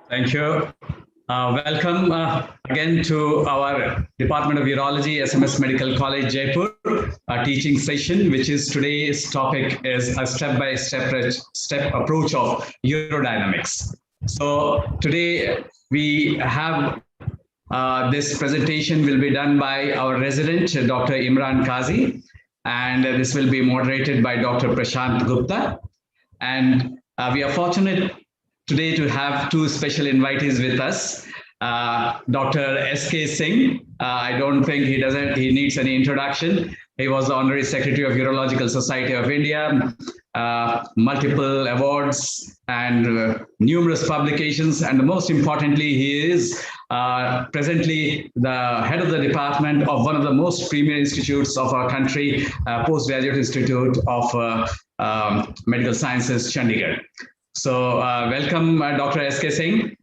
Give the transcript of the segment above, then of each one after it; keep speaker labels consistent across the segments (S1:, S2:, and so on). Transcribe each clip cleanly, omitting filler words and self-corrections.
S1: Thank you. Welcome again to our Department of Urology, SMS Medical College, Jaipur, teaching session, which is today's topic is a step approach of urodynamics. So today we have this presentation will be done by our resident, Dr. Imran Kazi, and this will be moderated by Dr. Prashant Gupta. And we are fortunate today to have two special invitees with us. Dr. S.K. Singh, I don't think he needs any introduction. He was the Honorary Secretary of Urological Society of India, multiple awards and numerous publications. And most importantly, he is presently the head of the department of one of the most premier institutes of our country, Postgraduate Institute of Medical Sciences, Chandigarh. So welcome, Dr. S.K. Singh.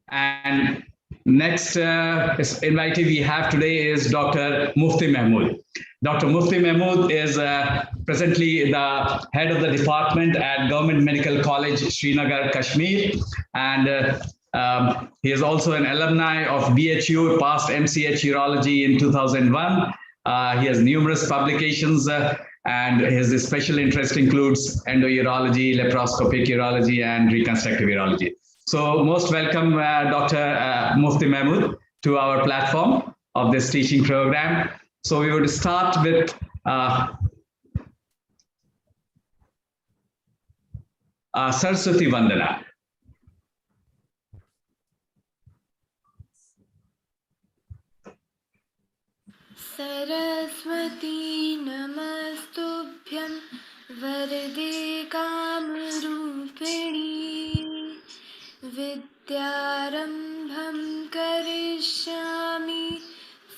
S1: And next invitee we have today is Dr. Mufti Mahmood. Dr. Mufti Mahmood is presently the head of the department at Government Medical College, Srinagar, Kashmir. And he is also an alumni of BHU, passed MCH Urology in 2001. He has numerous publications and his special interest includes endourology, laparoscopic urology, and reconstructive urology. So most welcome, Dr. Mufti Mahmood, to our platform of this teaching program. So we would start with Saraswati Vandana.
S2: Saraswati Namastubhyam Varde Kamarupini Vidyarambham Karishyami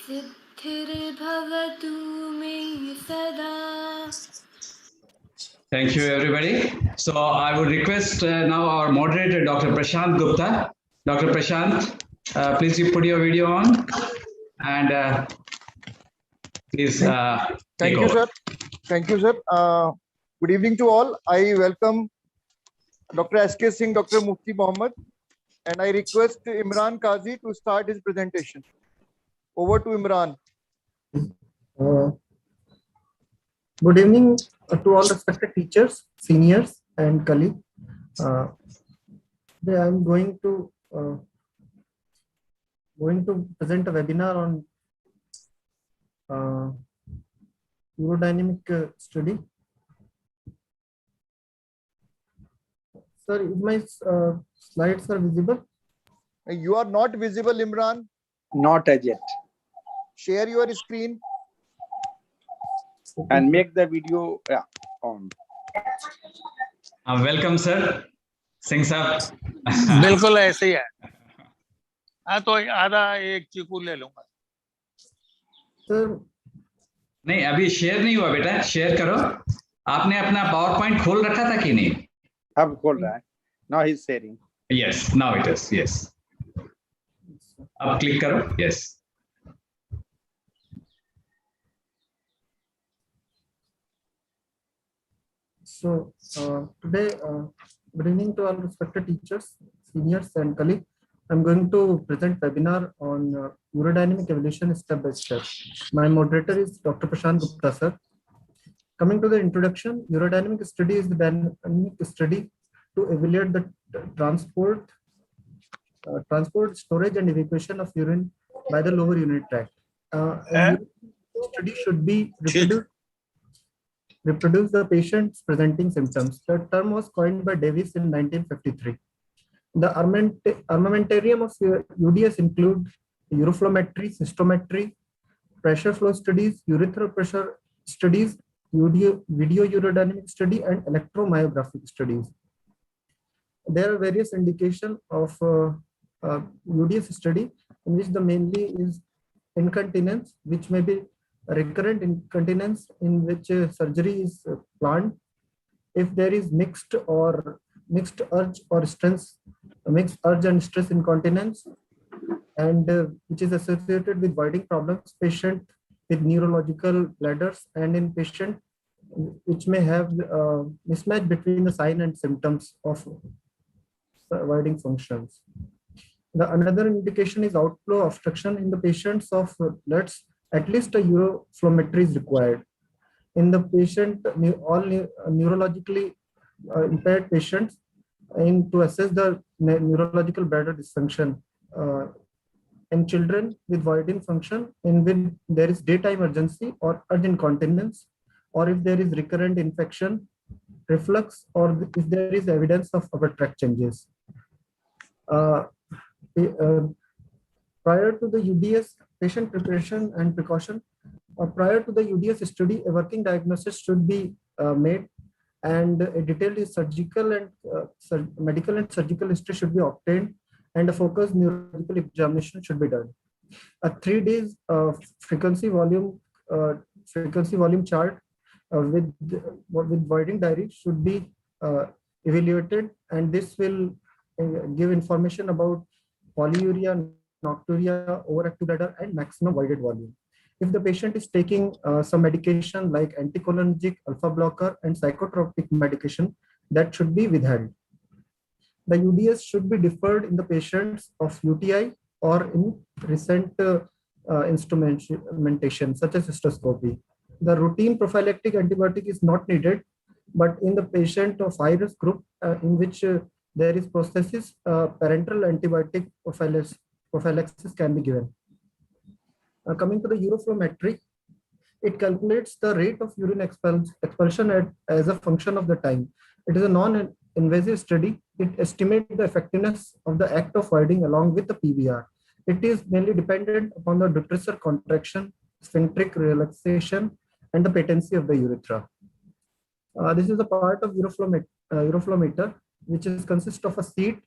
S2: Siddhir Bhavatu Me Sada.
S1: Thank you, everybody. So I would request now our moderator, Dr. Prashant Gupta. Dr. Prashant, please you put your video on and please.
S3: Thank you, sir. Thank you, sir. Good evening to all. I welcome Dr. S.K. Singh, Dr. Mufti Mohammed, and I request Imran Kazi to start his presentation. Over to Imran.
S4: Good evening to all respected teachers, seniors, and colleagues. Today I am going to present a webinar on Urodynamic study. Sir, is my slides are visible?
S3: You are not visible, Imran.
S5: Not as yet.
S3: Share your screen.
S5: And make the video on.
S1: Welcome, sir. Singh sir.
S6: बिल्कुल ऐसे ही है. हाँ तो आधा एक चीकू ले लूंगा.
S4: Sir
S1: नहीं अभी शेयर नहीं हुआ बेटा, शेयर करो. आपने अपना पावर पॉइंट खोल रखा था कि नहीं?
S5: अब खोल रहा है. Now he's sharing.
S1: Yes, now it is. Yes. अब क्लिक करो. Yes.
S4: So today, good evening to all respected teachers, seniors, and colleagues. I'm going to present webinar on urodynamic evolution step by step. My moderator is Dr. Prashant Gupta, sir. Coming to the introduction, urodynamic study is the dynamic study to evaluate the transport, storage, and evacuation of urine by the lower urinary tract. Study should be reproduce the patient's presenting symptoms. The term was coined by Davis in 1953. The armamentarium of UDS include uroflowmetry, cystometry, pressure flow studies, urethral pressure studies, video urodynamic study, and electromyographic studies. There are various indications of UDS study, in which the mainly is incontinence, which may be recurrent incontinence in which surgery is planned. If there is mixed urge and stress incontinence, and which is associated with voiding problems, patient with neurological bladders, and in patient which may have mismatch between the sign and symptoms of voiding functions. The another indication is outflow obstruction in the patients of bloods. At least a uroflowmetry is required. In the patient, all neurologically impaired patients, to assess the neurological bladder dysfunction. In children with voiding function, in which there is daytime urgency or urge incontinence, or if there is recurrent infection, reflux, or if there is evidence of upper tract changes. Prior to the UDS patient preparation and precaution, prior to the UDS study, a working diagnosis should be made, and a detailed surgical and medical and surgical history should be obtained, and a focused neurological examination should be done. A 3 days frequency volume chart with voiding diary should be evaluated, and this will give information about polyuria, nocturia, overactive bladder, and maximum voided volume. If the patient is taking some medication like anticholinergic, alpha blocker, and psychotropic medication, that should be withheld. The UDS should be deferred in the patients of UTI or in recent instrumentation such as cystoscopy. The routine prophylactic antibiotic is not needed, but in the patient of high risk group in which there is prosthesis, parenteral antibiotic prophylaxis can be given. Coming to the uroflowmetry, it calculates the rate of urine expulsion as a function of the time. It is a non-invasive study. It estimates the effectiveness of the act of voiding along with the PVR. It is mainly dependent upon the detrusor contraction, sphincteric relaxation, and the patency of the urethra. This is a part of uroflowmeter, which consists of a seat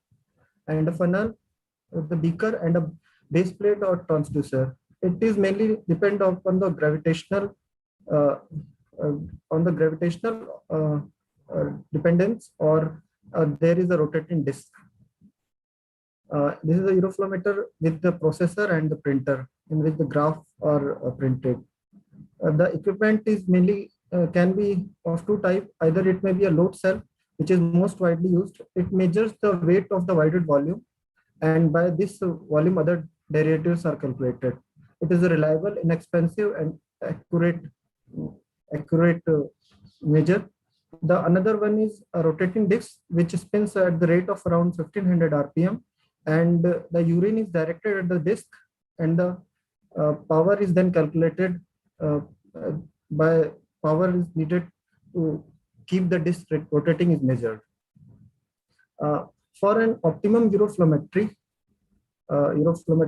S4: and a funnel, the beaker, and a base plate or transducer. It is mainly depend upon the gravitational dependence, or there is a rotating disc. This is a uroflowmeter with the processor and the printer in which the graph are printed. The equipment is mainly can be of two types. Either it may be a load cell, which is most widely used. It measures the weight of the voided volume, and by this volume other derivatives are calculated. It is a reliable, inexpensive, and accurate measure. The another one is a rotating disc, which spins at the rate of around 1500 RPM, and the urine is directed at the disc, and the power is then calculated by power is needed to keep the disc rotating is measured. For an optimum uroflowmetry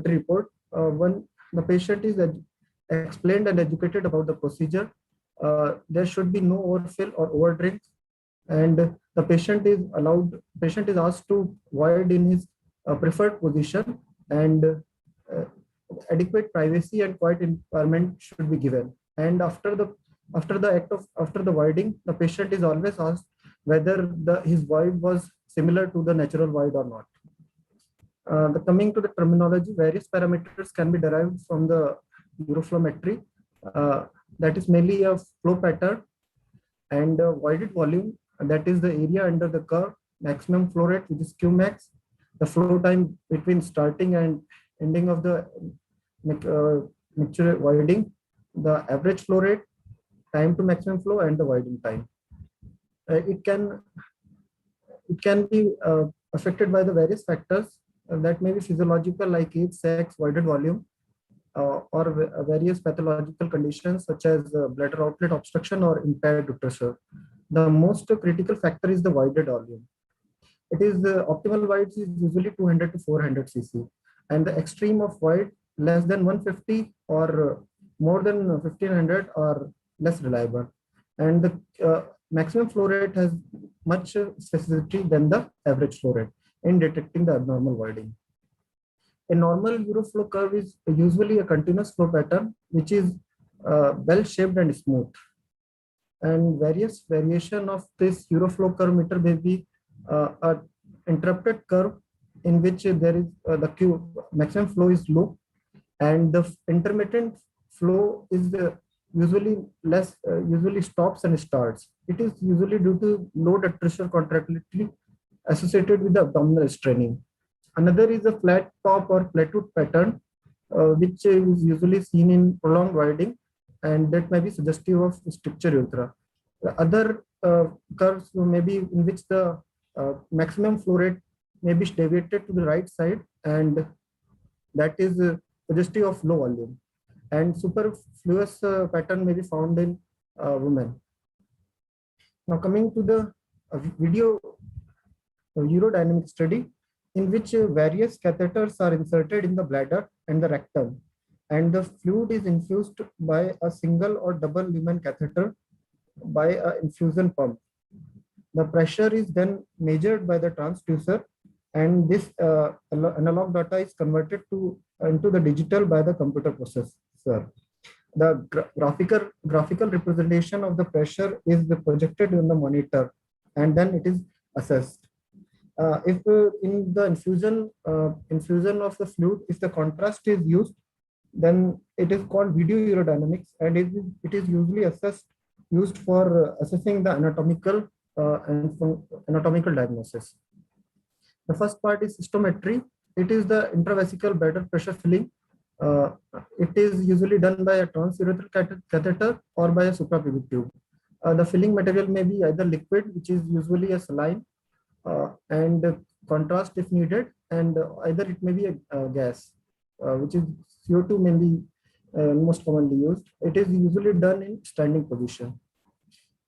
S4: report, when the patient is explained and educated about the procedure, there should be no overfill or overdrink, and the patient is asked to void in his preferred position, and adequate privacy and quiet environment should be given. And after the voiding, the patient is always asked whether his void was similar to the natural void or not. Coming to the terminology, various parameters can be derived from the uroflowmetry. That is mainly a flow pattern and voided volume, that is the area under the curve, maximum flow rate, which is Qmax, the flow time between starting and ending of the mixture voiding, the average flow rate, time to maximum flow, and the voiding time. It can be affected by the various factors that may be physiological, like age, sex, voided volume, or various pathological conditions such as bladder outlet obstruction or impaired detrusor. The most critical factor is the voided volume. It is the optimal void is usually 200 to 400 cc, and the extreme of void less than 150 or more than 1500 are less reliable, and the maximum flow rate has much specificity than the average flow rate in detecting the abnormal voiding. A normal uroflow curve is usually a continuous flow pattern, which is well-shaped and smooth. And various variation of this uroflow curve meter may be an interrupted curve in which there is the maximum flow is low, and the intermittent flow is usually less, usually stops and starts. It is usually due to low detrusor contractility associated with the abdominal straining. Another is a flat top or plateau pattern, which is usually seen in prolonged widening, and that may be suggestive of stricture urethra. The other curves may be in which the maximum flow rate may be deviated to the right side, and that is suggestive of low volume. And superfluous pattern may be found in women. Now coming to the video urodynamic study, in which various catheters are inserted in the bladder and the rectum, and the fluid is infused by a single or double lumen catheter by an infusion pump. The pressure is then measured by the transducer, and this analog data is converted into the digital by the computer processor. The graphical representation of the pressure is projected on the monitor, and then it is assessed. If in the infusion of the fluid, if the contrast is used, then it is called video urodynamics, and it is usually used for assessing the anatomical diagnosis. The first part is cystometry. It is the intravesical bladder pressure filling. It is usually done by a transurethral catheter or by a suprapubic tube. The filling material may be either liquid, which is usually a saline, and contrast if needed, and either it may be a gas, which is CO2 may be most commonly used. It is usually done in standing position.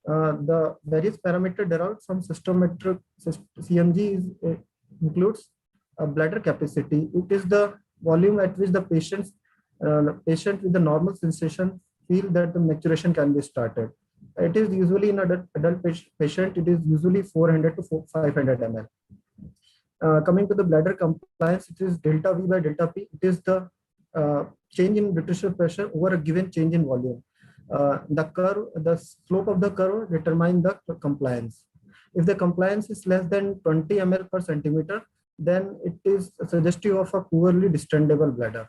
S4: The various parameters derived from cystometric CMG includes bladder capacity. It is the volume at which the patient with the normal sensation feel that the maturation can be started. It is usually in adult patient, it is usually 400 to 500 ml. Coming to the bladder compliance, it is delta V by delta P. It is the change in uterine pressure over a given change in volume. The slope of the curve determines the compliance. If the compliance is less than 20 ml per centimeter, then it is suggestive of a poorly distendable bladder.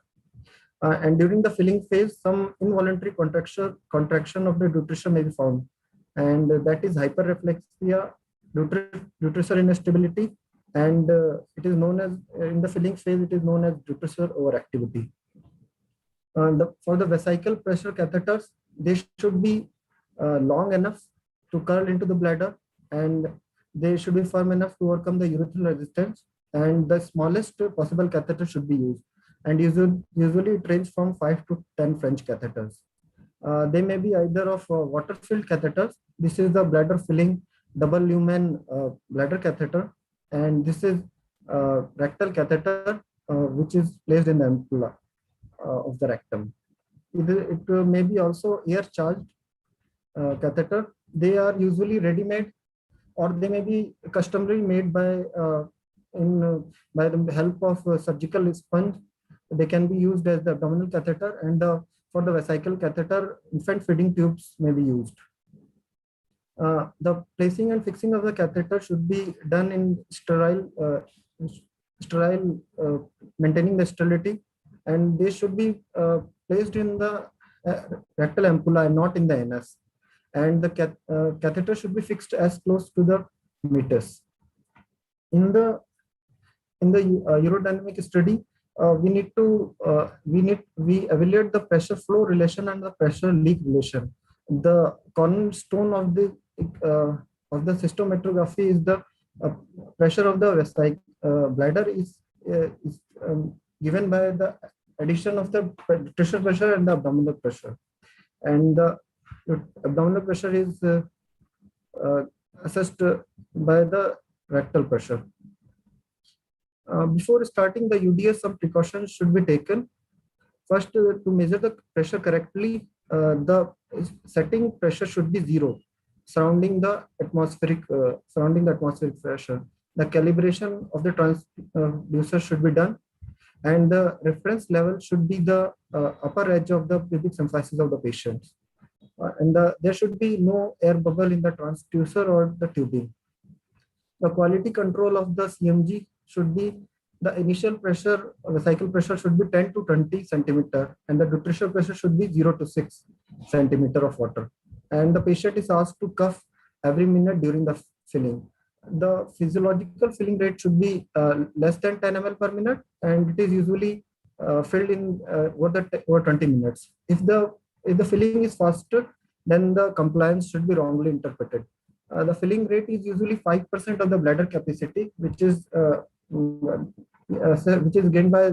S4: And during the filling phase, some involuntary contraction of the uterus may be found, and that is hyperreflexia, uterine instability, and it is known as, in the filling phase, it is known as uterine overactivity. For the vesical pressure catheters, they should be long enough to curl into the bladder, and they should be firm enough to overcome the urethral resistance, and the smallest possible catheter should be used. And usually it ranges from 5 to 10 French catheters. They may be either of water-filled catheters. This is the bladder filling double lumen bladder catheter, and this is rectal catheter, which is placed in the ampulla of the rectum. It may be also air-charged catheter. They are usually ready-made, or they may be customarily made by the help of a surgical sponge. They can be used as the abdominal catheter, and for the vesical catheter, infant feeding tubes may be used. The placing and fixing of the catheter should be done in sterile, maintaining the sterility, and they should be placed in the rectal ampulla and not in the anus. And the catheter should be fixed as close to the meatus. In the urodynamic study, we evaluate the pressure flow relation and the pressure leak relation. The cornerstone of the cystometrography is the pressure of the bladder is given by the addition of the pressure and the abdominal pressure, and the abdominal pressure is assessed by the rectal pressure. Before starting the UDS, some precautions should be taken. First, to measure the pressure correctly, the setting pressure should be 0, surrounding the atmospheric pressure. The calibration of the transducer should be done, and the reference level should be the upper edge of the pubic symphysis of the patient. And there should be no air bubble in the transducer or the tubing. The quality control of the CMG should be the initial pressure, the cycle pressure should be 10 to 20 centimeter, and the uterine pressure should be 0 to 6 centimeter of water. And the patient is asked to cough every minute during the filling. the physiological filling rate should be less than 10 ml per minute, and it is usually filled in over 20 minutes. If the filling is faster, then the compliance should be wrongly interpreted. The filling rate is usually 5% of the bladder capacity, which is gained by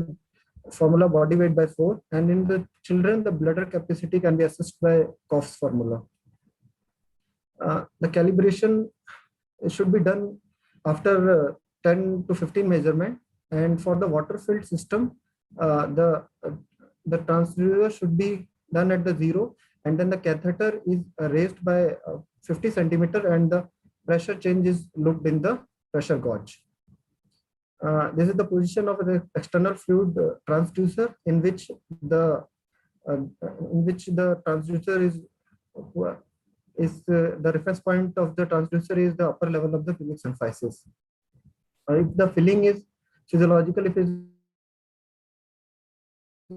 S4: formula body weight by 4, and in the children the bladder capacity can be assessed by Koff's formula. The calibration should be done after 10 to 15 measurement, and for the water filled system the transducer should be done at the 0, and then the catheter is raised by 50 centimeter, and the pressure change is looked in the pressure gauge. This is the position of the external fluid transducer, in which the transducer is the reference point of the transducer is the upper level of the filling symphysis. If the filling is physiological, if it is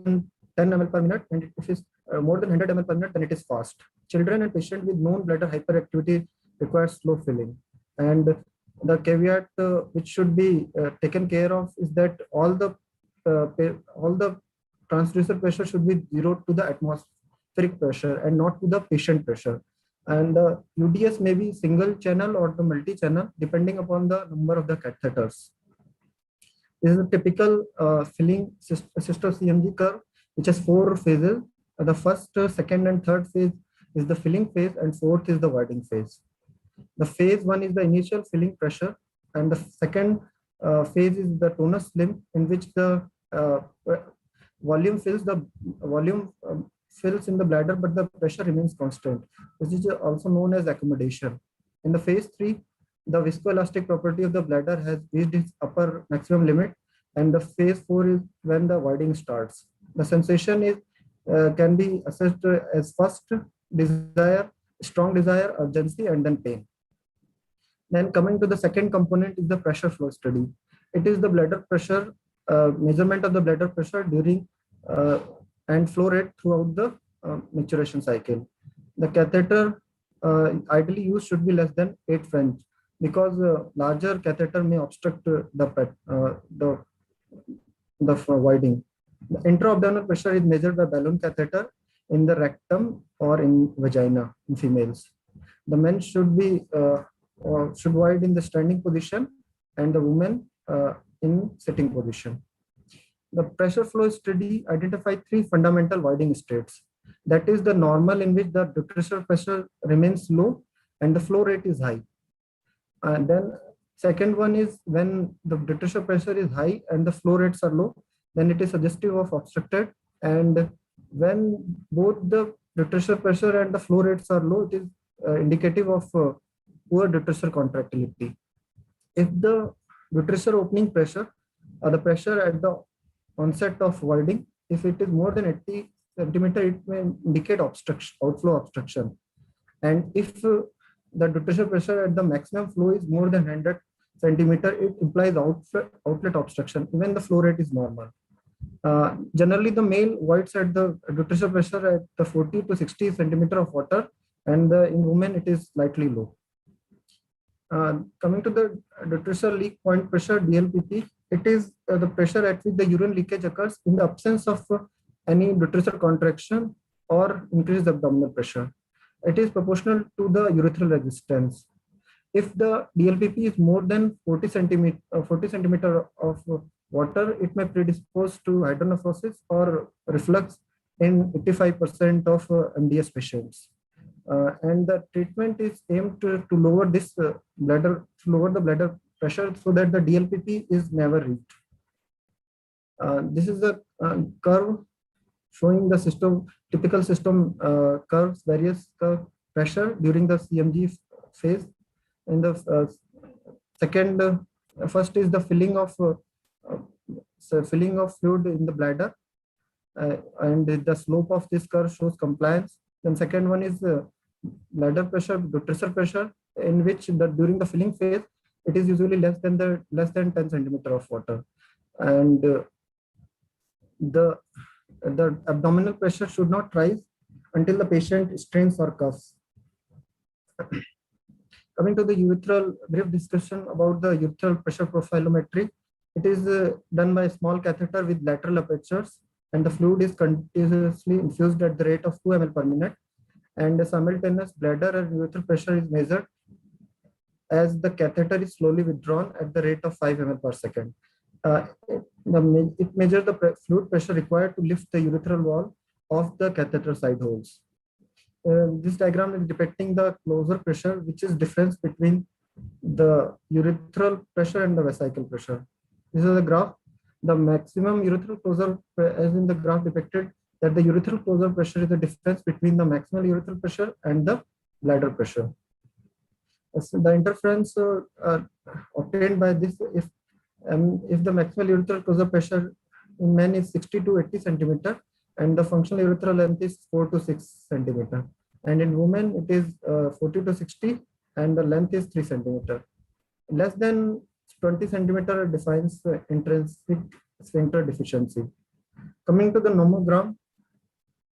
S4: 10 ml per minute, and if it is more than 100 ml per minute, then it is fast. Children and patients with known bladder hyperactivity require slow filling. And the caveat which should be taken care of is that all the transducer pressure should be 0 to the atmospheric pressure and not to the patient pressure. And the UDS may be single channel or the multi-channel depending upon the number of the catheters. This is a typical filling sister CMG curve, which has 4 phases. The first, second, and third phase is the filling phase, and fourth is the voiding phase. The phase 1 is the initial filling pressure, and the second phase is the tonus limb, in which the volume fills in the bladder, but the pressure remains constant. This is also known as accommodation. In the phase 3, the viscoelastic property of the bladder has reached its upper maximum limit, and the phase 4 is when the voiding starts. The sensation is can be assessed as first desire, strong desire, urgency, and then pain. Then coming to the second component is the pressure flow study. It is the bladder pressure, measurement of the bladder pressure during and flow rate throughout the maturation cycle. The catheter ideally used should be less than 8 French, because larger catheter may obstruct the voiding. The intra-abdominal pressure is measured by balloon catheter in the rectum or in vagina in females. The men should be should void in the standing position, and the women in sitting position. The pressure flow study identified 3 fundamental voiding states. That is the normal, in which the detrusor pressure remains low and the flow rate is high. And then second one is when the detrusor pressure is high and the flow rates are low, then it is suggestive of obstructed. And when both the detrusor pressure and the flow rates are low, it is indicative of poor detrusor contractility. If the detrusor opening pressure, the pressure at the onset of voiding, if it is more than 80 centimeter, it may indicate obstruction, outflow obstruction. And if the detrusor pressure at the maximum flow is more than 100 centimeter, it implies outlet obstruction, even the flow rate is normal. Generally, the male voids at the detrusor pressure at the 40 to 60 centimeter of water, and in women it is slightly low. Coming to the detrusor leak point pressure, DLPP, it is the pressure at which the urine leakage occurs in the absence of any detrusor contraction or increased abdominal pressure. It is proportional to the urethral resistance. If the DLPP is more than 40 centimeter of water, it may predispose to hydronephrosis or reflux in 85% of MDS patients. And the treatment is aimed to lower this the bladder pressure so that the DLPP is never reached. This is the curve showing the typical system curves, various pressure during the CMG phase. In the first is the filling of fluid in the bladder, and the slope of this curve shows compliance. Then second one is bladder pressure, detrusor pressure, in which during the filling phase it is usually less than 10 centimeter of water, and the abdominal pressure should not rise until the patient strains or coughs. Coming to the urethral, brief discussion about the urethral pressure profilometry. It is done by a small catheter with lateral apertures, and the fluid is continuously infused at the rate of 2 ml per minute, and the simultaneous bladder and urethral pressure is measured as the catheter is slowly withdrawn at the rate of 5 ml per second. It measures the fluid pressure required to lift the urethral wall of the catheter side holes. This diagram is depicting the closure pressure, which is difference between the urethral pressure and the vesical pressure. This is the graph. The maximum urethral closure, as in the graph depicted, that the urethral closure pressure is the difference between the maximal urethral pressure and the bladder pressure. So the interference obtained by this, if the maximal urethral closure pressure in men is 60 to 80 centimeter, and the functional urethral length is 4 to 6 centimeter, and in women it is 40 to 60, and the length is 3 centimeter. Less than 20 centimeter defines intrinsic sphincter deficiency. Coming to the nomogram,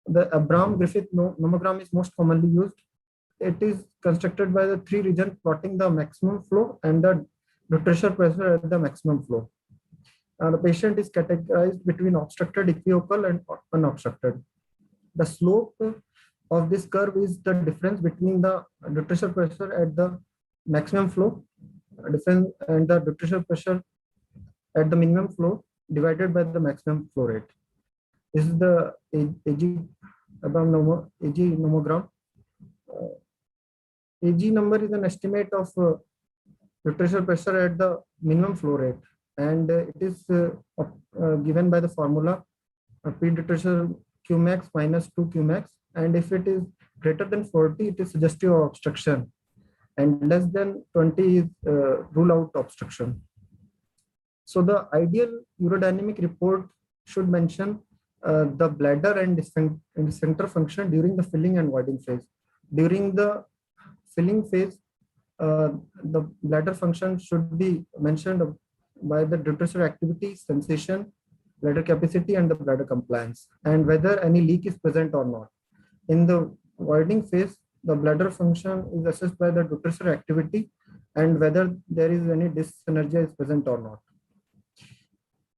S4: the Abraham-Griffith nomogram is most commonly used. It is constructed by the 3 regions plotting the maximum flow and the pressure pressure at the maximum flow. The patient is categorized between obstructed, equivocal, and unobstructed. The slope of this curve is the difference between the pressure pressure at the maximum flow difference and the pressure pressure at the minimum flow divided by the maximum flow rate. This is the AG nomogram. AG number is an estimate of pressure pressure at the minimum flow rate, and it is given by the formula P pressure Qmax minus 2 Qmax, and if it is greater than 40, it is suggestive of obstruction, and less than 20 is rule out obstruction. So the ideal urodynamic report should mention the bladder and sphincter function during the filling and voiding phase. During the filling phase, the bladder function should be mentioned by the pressure activity, sensation, bladder capacity, and the bladder compliance, and whether any leak is present or not. In the voiding phase, the bladder function is assessed by the pressure activity and whether there is any dyssynergia is present or not.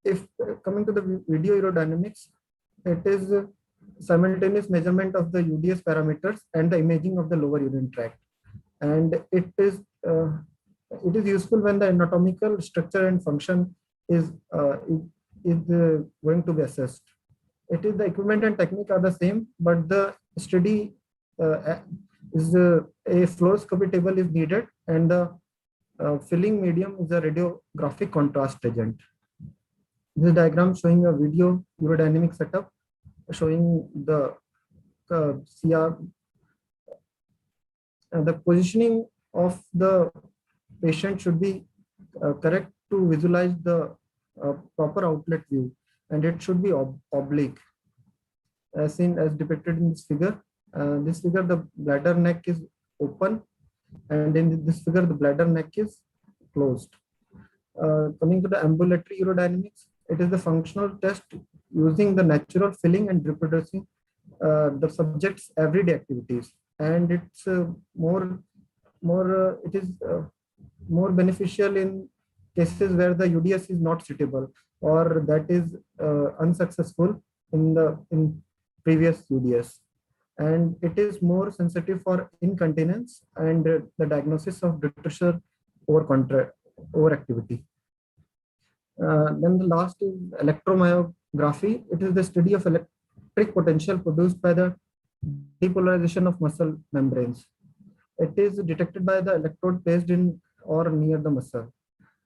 S4: If coming to the video urodynamics, it is simultaneous measurement of the UDS parameters and the imaging of the lower urinary tract, and it is useful when the anatomical structure and function is going to be assessed. It is the equipment and technique are the same, but the study is a fluoroscopy table is needed, and the filling medium is a radiographic contrast agent. This diagram showing a video urodynamic setup, showing the CR. The positioning of the patient should be correct to visualize the proper outlet view, and it should be oblique, as seen as depicted in this figure. This figure, the bladder neck is open, and in this figure, the bladder neck is closed. Coming to the ambulatory urodynamics, it is the functional test using the natural filling and reproducing the subject's everyday activities, and it's more beneficial in cases where the UDS is not suitable or that is unsuccessful in previous UDS, and it is more sensitive for incontinence and the diagnosis of pressure overactivity. Then the last is electromyography. It is the study of electric potential produced by the depolarization of muscle membranes. It is detected by the electrode placed in or near the muscle.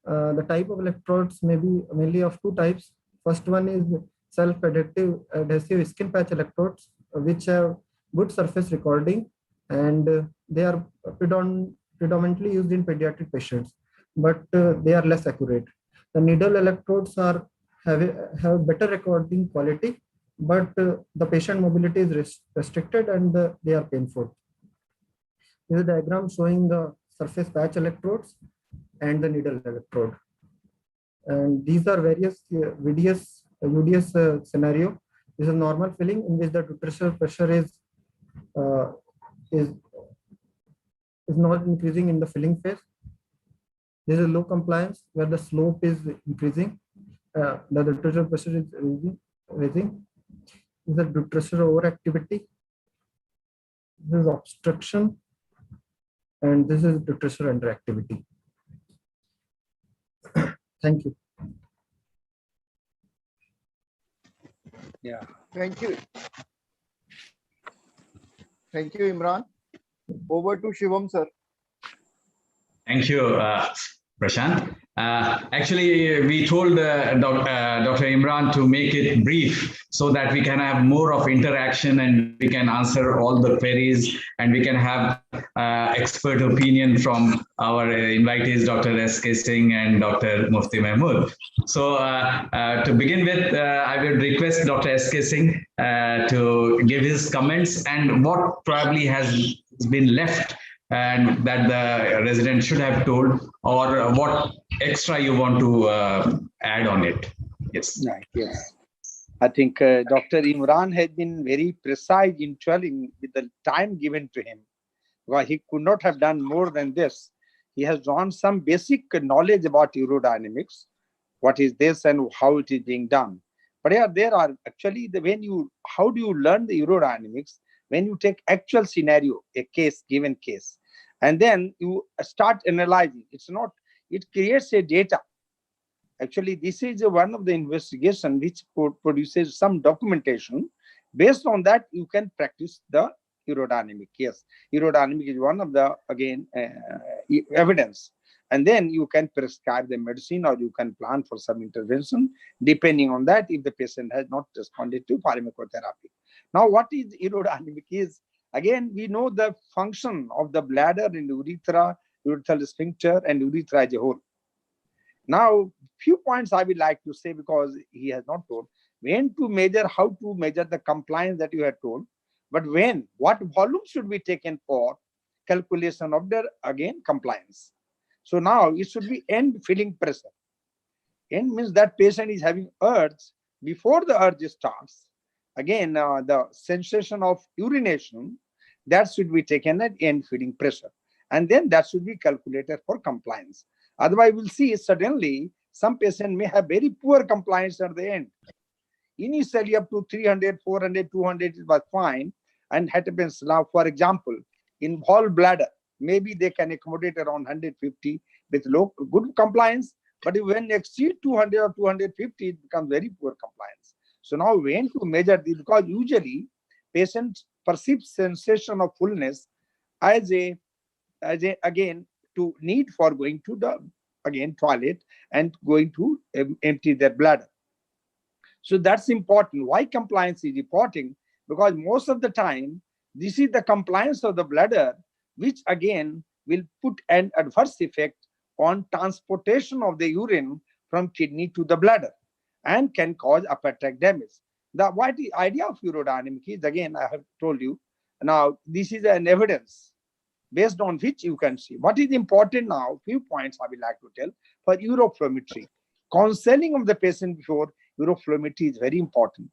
S4: The type of electrodes may be mainly of 2 types. First one is self-adhesive skin patch electrodes, which have good surface recording, and they are predominantly used in pediatric patients, but they are less accurate. The needle electrodes have better recording quality, but the patient mobility is restricted and they are painful. This is a diagram showing the surface patch electrodes and the needle electrode. And these are various UDS scenario. This is normal filling in which the pressure is is not increasing in the filling phase. This is low compliance where the slope is increasing, the ureteral pressure is raising. This is ureteral overactivity. This is obstruction, and this is ureteral underactivity. Thank you.
S5: Yeah.
S3: Thank you. Thank you, Imran. Over to Shivam, sir.
S1: Thank you, Prashant. Actually, we told Dr. Imran to make it brief so that we can have more of interaction and we can answer all the queries and we can have expert opinion from our invitees, Dr. S.K. Singh and Dr. Mufti Mahmood. So to begin with, I will request Dr. S.K. Singh to give his comments and what probably has been left and that the resident should have told, or what extra you want to add on it. Yes.
S5: Right. Yes. I think Dr. Imran has been very precise in telling with the time given to him. Well, he could not have done more than this. He has drawn some basic knowledge about urodynamics, what is this and how it is being done. But yeah, there are actually how do you learn the urodynamics? When you take actual scenario, a case, given case, and then you start analyzing. It creates a data. Actually, this is one of the investigation which produces some documentation. Based on that, you can practice the urodynamic. Yes, urodynamic is one of the, again, evidence. And then you can prescribe the medicine or you can plan for some intervention, depending on that, if the patient has not responded to pharmacotherapy. Now, what is urodynamic is, again, we know the function of the bladder and urethra, urethral sphincter, and urethra as a whole. Now, few points I would like to say because he has not told. When to measure, how to measure the compliance that you had told, but what volume should be taken for calculation of the, again, compliance. So now it should be end filling pressure. End means that patient is having urge. Before the urge starts, again, the sensation of urination, that should be taken at end feeding pressure. And then that should be calculated for compliance. Otherwise, we'll see suddenly some patient may have very poor compliance at the end. Initially up to 300, 400, 200 it was fine. And happens now, for example, in whole bladder, maybe they can accommodate around 150 with good compliance. But when exceed 200 or 250, it becomes very poor compliance. So now when to measure this? Because usually patients perceive sensation of fullness as a again to need for going to the toilet and going to empty their bladder. So that's important. Why compliance is important? Because most of the time this is the compliance of the bladder which again will put an adverse effect on transportation of the urine from kidney to the bladder and can cause upper tract damage. The idea of urodynamic is, again, I have told you, now this is an evidence based on which you can see. What is important now, few points I would like to tell for uroflowmetry. Counseling of the patient before uroflowmetry is very important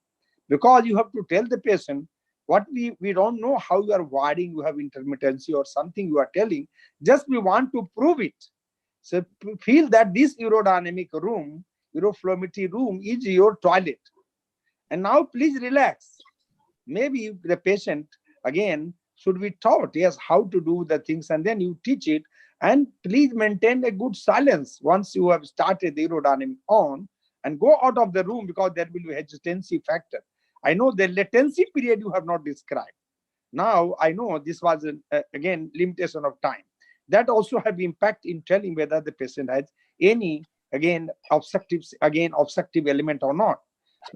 S5: because you have to tell the patient what we don't know how you are wiring, you have intermittency or something you are telling, just we want to prove it. So feel that this urodynamic room, uroflowmetry room is your toilet. And now please relax. Maybe the patient, again, should be taught, yes, how to do the things, and then you teach it. And please maintain a good silence once you have started the urodynamic on, and go out of the room because there will be a hesitancy factor. I know the latency period you have not described. Now, I know this was, again, limitation of time. That also have impact in telling whether the patient has any, again, obstructive element or not.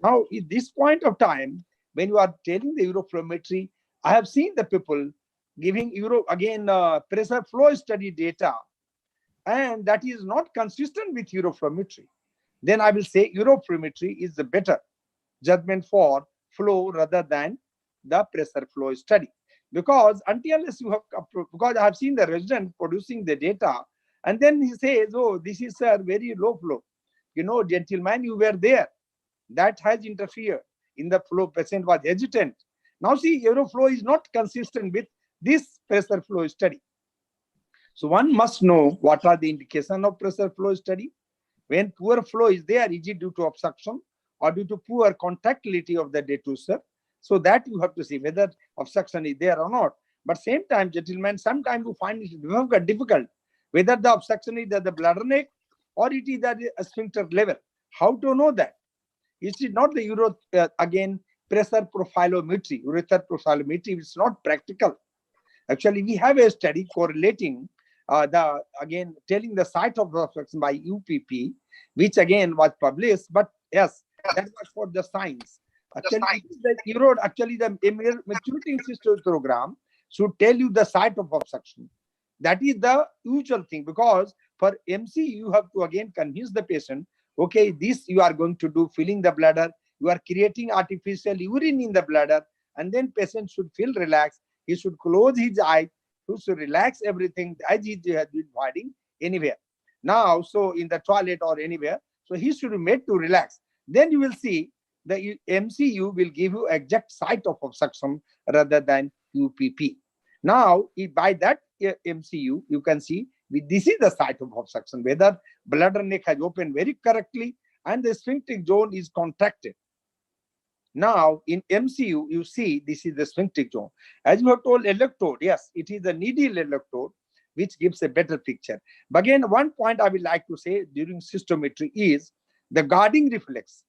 S5: Now, at this point of time, when you are telling the uroflowmetry, I have seen the people giving pressure flow study data, and that is not consistent with uroflowmetry. Then I will say uroflowmetry is the better judgment for flow rather than the pressure flow study. Because unless you have, because I have seen the resident producing the data, and then he says, oh, this is a very low flow. You know, gentlemen, you were there. That has interfered in the flow. Patient was hesitant. Now see, uroflow is not consistent with this pressure flow study. So one must know what are the indications of pressure flow study. When poor flow is there, is it due to obstruction or due to poor contractility of the detrusor? So that you have to see whether obstruction is there or not. But same time, gentlemen, sometimes you find it difficult whether the obstruction is at the bladder neck or it is at a sphincter level. How to know that? It is not the again pressure profilometry, urethral profilometry. It's not practical. Actually, we have a study correlating telling the site of obstruction by UPP, which again was published. But yes, that was for the science. Actually, the maturity cystogram should tell you the site of obstruction. That is the usual thing, because for MC you have to again convince the patient, okay, this you are going to do filling the bladder, you are creating artificial urine in the bladder, and then patient should feel relaxed. He should close his eye, he should relax everything as he has been voiding anywhere. Now, so in the toilet or anywhere, so he should be made to relax. Then you will see the MCU will give you exact site of obstruction rather than UPP. Now, by that MCU, you can see this is the site of obstruction, whether bladder neck has opened very correctly and the sphincteric zone is contracted. Now, in MCU, you see this is the sphincteric zone. As you have told, electrode, yes, it is the needle electrode, which gives a better picture. But again, one point I would like to say during cystometry is the guarding reflex.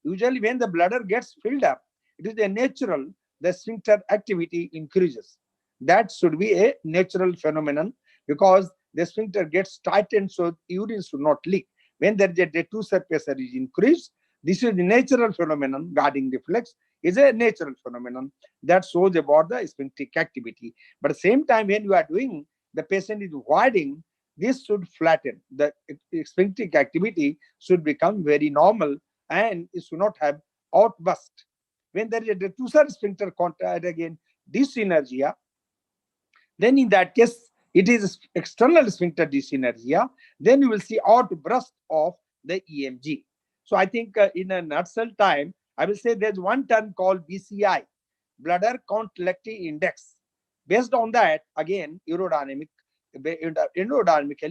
S5: Usually, when the bladder gets filled up, it is a natural, the sphincter activity increases. That should be a natural phenomenon because the sphincter gets tightened so urine should not leak. When there is a detrusor pressure is increased, this is the natural phenomenon. Guarding reflex is a natural phenomenon that shows about the sphincteric activity. But at the same time, when you are doing, the patient is voiding, this should flatten. The sphincteric activity should become very normal and it should not have outburst. When there is a detrusor sphincter contact, again, dyssynergia, then in that case, it is external sphincter dyssynergia, then you will see outburst of the EMG. So I think in a nutshell time, I will say there's one term called BCI, Bladder Contractility Index. Based on that, again, aerodynamically,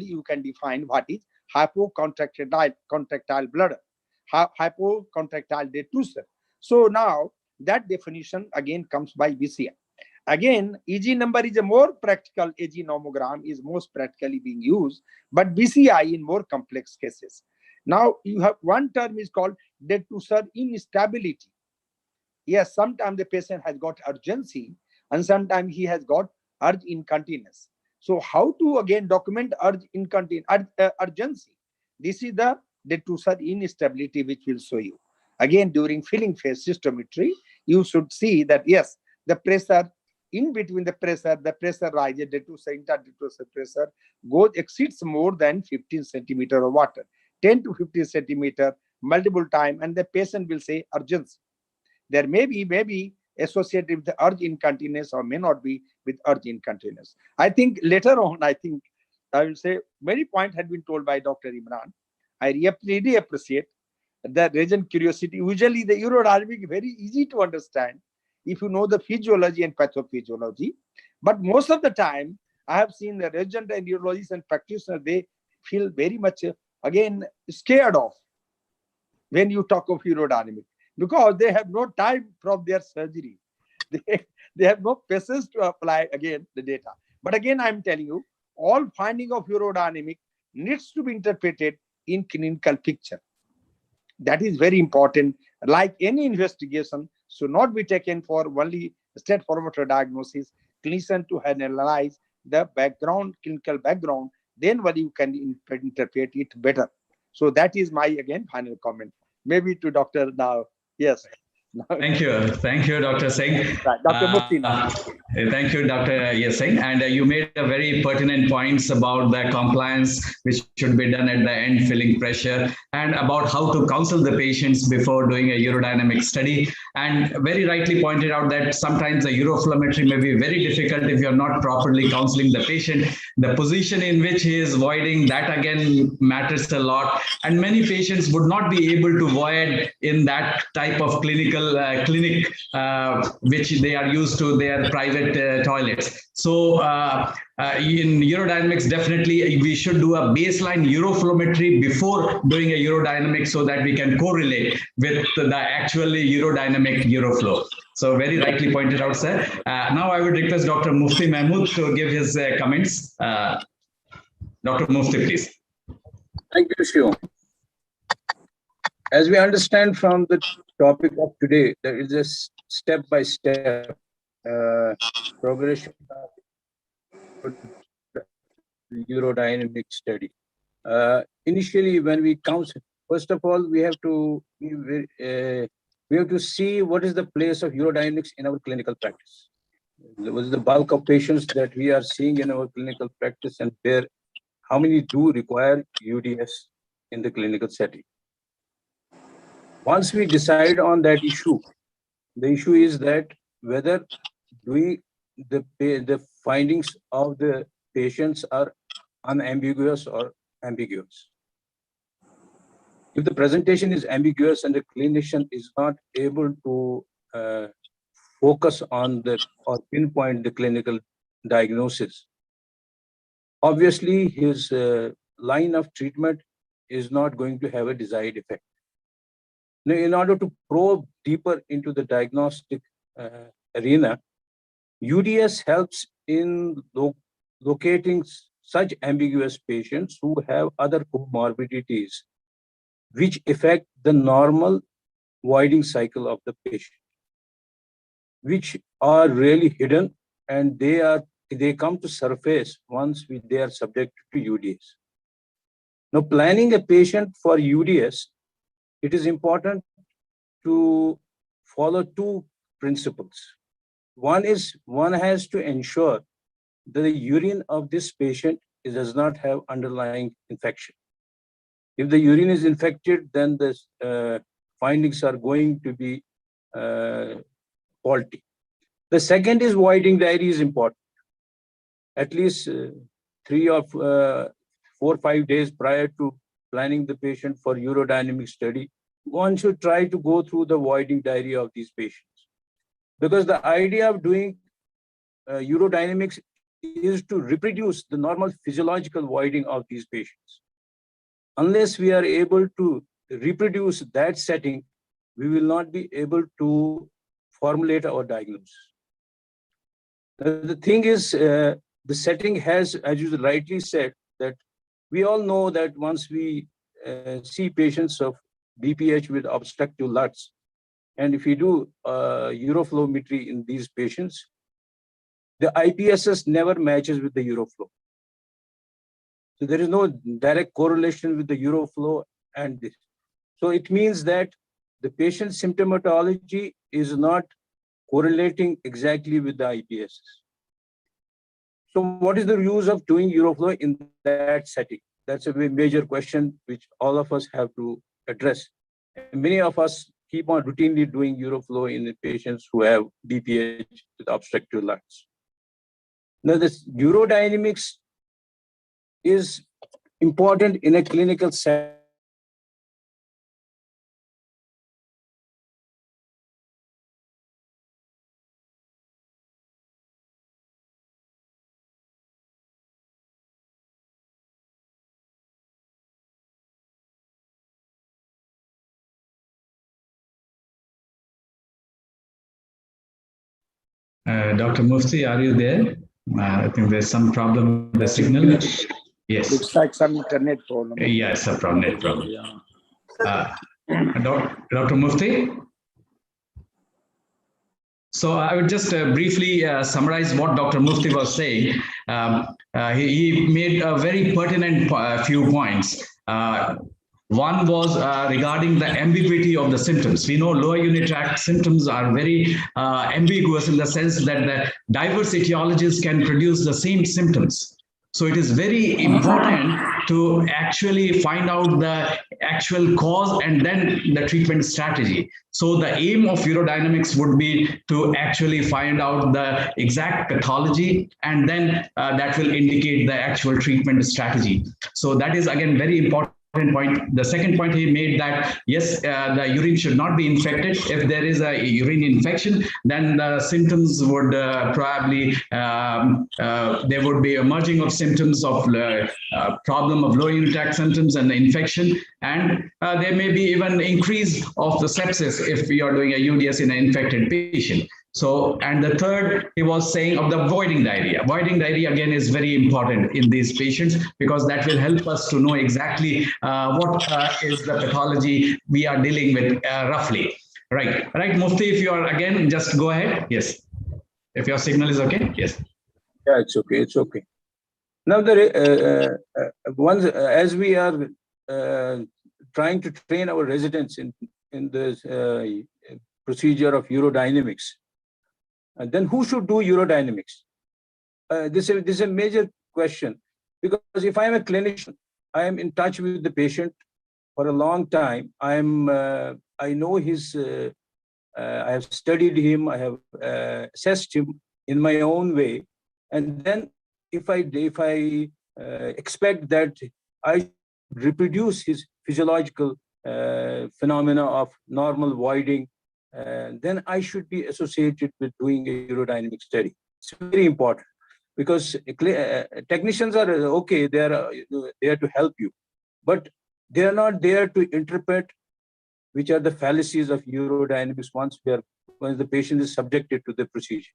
S5: you can define what is hypocontractile bladder, hypocontractile detrusor. So now that definition again comes by BCI. Again, EG number is a more practical, EG nomogram is most practically being used, but BCI in more complex cases. Now you have one term is called detrusor instability. Yes, sometimes the patient has got urgency and sometimes he has got urge incontinence. So how to again document urgency? This is the detrusor instability which will show you. Again, during filling phase cystometry, you should see that yes, the pressure in between the pressure rises, detrusor, interdetrusor pressure exceeds more than 15 centimeter of water, 10 to 15 centimeter multiple time, and the patient will say urgency. There may be associated with the urge incontinence or may not be with urge incontinence. I think later on, I will say many points had been told by Dr. Imran. I really appreciate the region curiosity. Usually the urodynamic is very easy to understand if you know the physiology and pathophysiology. But most of the time, I have seen the resident and urologists and practitioners, they feel very much, again, scared of when you talk of urodynamic because they have no time from their surgery. They have no patience to apply, again, the data. But again, I'm telling you, all finding of urodynamic needs to be interpreted in clinical picture. That is very important. Like any investigation, should not be taken for only straightforward diagnosis. Clinician to analyze the background, clinical background, then what you can interpret it better. So that is my, again, final comment. Maybe to Dr. now. Yes.
S1: Thank you, Dr. Singh.
S5: Right. Dr. Mufti now.
S1: Thank you, Dr. Singh. And you made a very pertinent points about the compliance, which should be done at the end, filling pressure, and about how to counsel the patients before doing a urodynamic study. and very rightly pointed out that sometimes the uroflowmetry may be very difficult if you're not properly counseling the patient. The position in which he is voiding, that again matters a lot, and many patients would not be able to void in that type of clinical clinic which they are used to their private toilets. So in urodynamics, definitely we should do a baseline uroflowmetry before doing a urodynamic so that we can correlate with the actually urodynamic uroflow. So very rightly pointed out, sir. Now I would request Dr. Mufti Mahmood to give his comments. Dr. Mufti, please.
S7: Thank you, Shiv. As we understand from the topic of today, there is a step-by-step progression of urodynamic study. Initially, when we counsel, first of all, we have to see what is the place of urodynamics in our clinical practice. What is the bulk of patients that we are seeing in our clinical practice, and how many do require UDS in the clinical setting. Once we decide on that issue, the issue is that whether the findings of the patients are unambiguous or ambiguous. If the presentation is ambiguous and the clinician is not able to focus on or pinpoint the clinical diagnosis, obviously his line of treatment is not going to have a desired effect. Now, in order to probe deeper into the diagnostic arena, UDS helps in locating such ambiguous patients who have other comorbidities which affect the normal voiding cycle of the patient, which are really hidden, and they come to surface once they are subject to UDS. Now, planning a patient for UDS, it is important to follow two principles. One has to ensure that the urine of this patient does not have underlying infection. If the urine is infected, then the findings are going to be faulty. The second is voiding diary is important. At least 3 or 4 or 5 days prior to planning the patient for urodynamic study, one should try to go through the voiding diary of these patients. Because the idea of doing urodynamics is to reproduce the normal physiological voiding of these patients. Unless we are able to reproduce that setting, we will not be able to formulate our diagnosis. The thing is, the setting has, as you rightly said, that we all know that once we see patients of BPH with obstructive LUTs, and if we do uroflowmetry in these patients, the IPSS never matches with the uroflow. So there is no direct correlation with the uroflow and this. So it means that the patient's symptomatology is not correlating exactly with the IPSS. So what is the use of doing uroflow in that setting? That's a very major question which all of us have to address. And many of us keep on routinely doing uroflow in the patients who have BPH with obstructive LUTs. Now, this urodynamics is important in a clinical setting.
S1: Dr. Mufti, are you there? I think there's some problem with the signal. Yes.
S5: Looks like some internet problem.
S1: Yes, a problem, net problem.
S5: Yeah.
S1: Dr. Mufti? So I would just briefly summarize what Dr. Mufti was saying. He made a very pertinent few points. One was regarding the ambiguity of the symptoms. We know lower unit tract symptoms are very ambiguous in the sense that the diverse etiologies can produce the same symptoms. So it is very important to actually find out the actual cause and then the treatment strategy. So the aim of urodynamics would be to actually find out the exact pathology, and then that will indicate the actual treatment strategy. So that is again very important point. The second point he made, that yes, the urine should not be infected. If there is a urine infection, then the symptoms would probably there would be a merging of symptoms of problem of low urine tract symptoms and the infection, and there may be even increase of the sepsis if you are doing a UDS in an infected patient. So, and the third, he was saying of the voiding diarrhea. Voiding diarrhea again is very important in these patients, because that will help us to know exactly what is the pathology we are dealing with roughly. Right, Mufti, if you are again, just go ahead. Yes, if your signal is okay. Yes.
S7: Yeah, it's okay. It's okay. Now, as we are trying to train our residents in this procedure of urodynamics, and then who should do urodynamics? This is a major question, because if I'm a clinician, I am in touch with the patient for a long time. I know his. I have studied him. I have assessed him in my own way, and then if I expect that I reproduce his physiological phenomena of normal voiding, then I should be associated with doing a urodynamic study. It's very important, because technicians are okay, they are there to help you, but they are not there to interpret which are the fallacies of urodynamics once the patient is subjected to the procedure.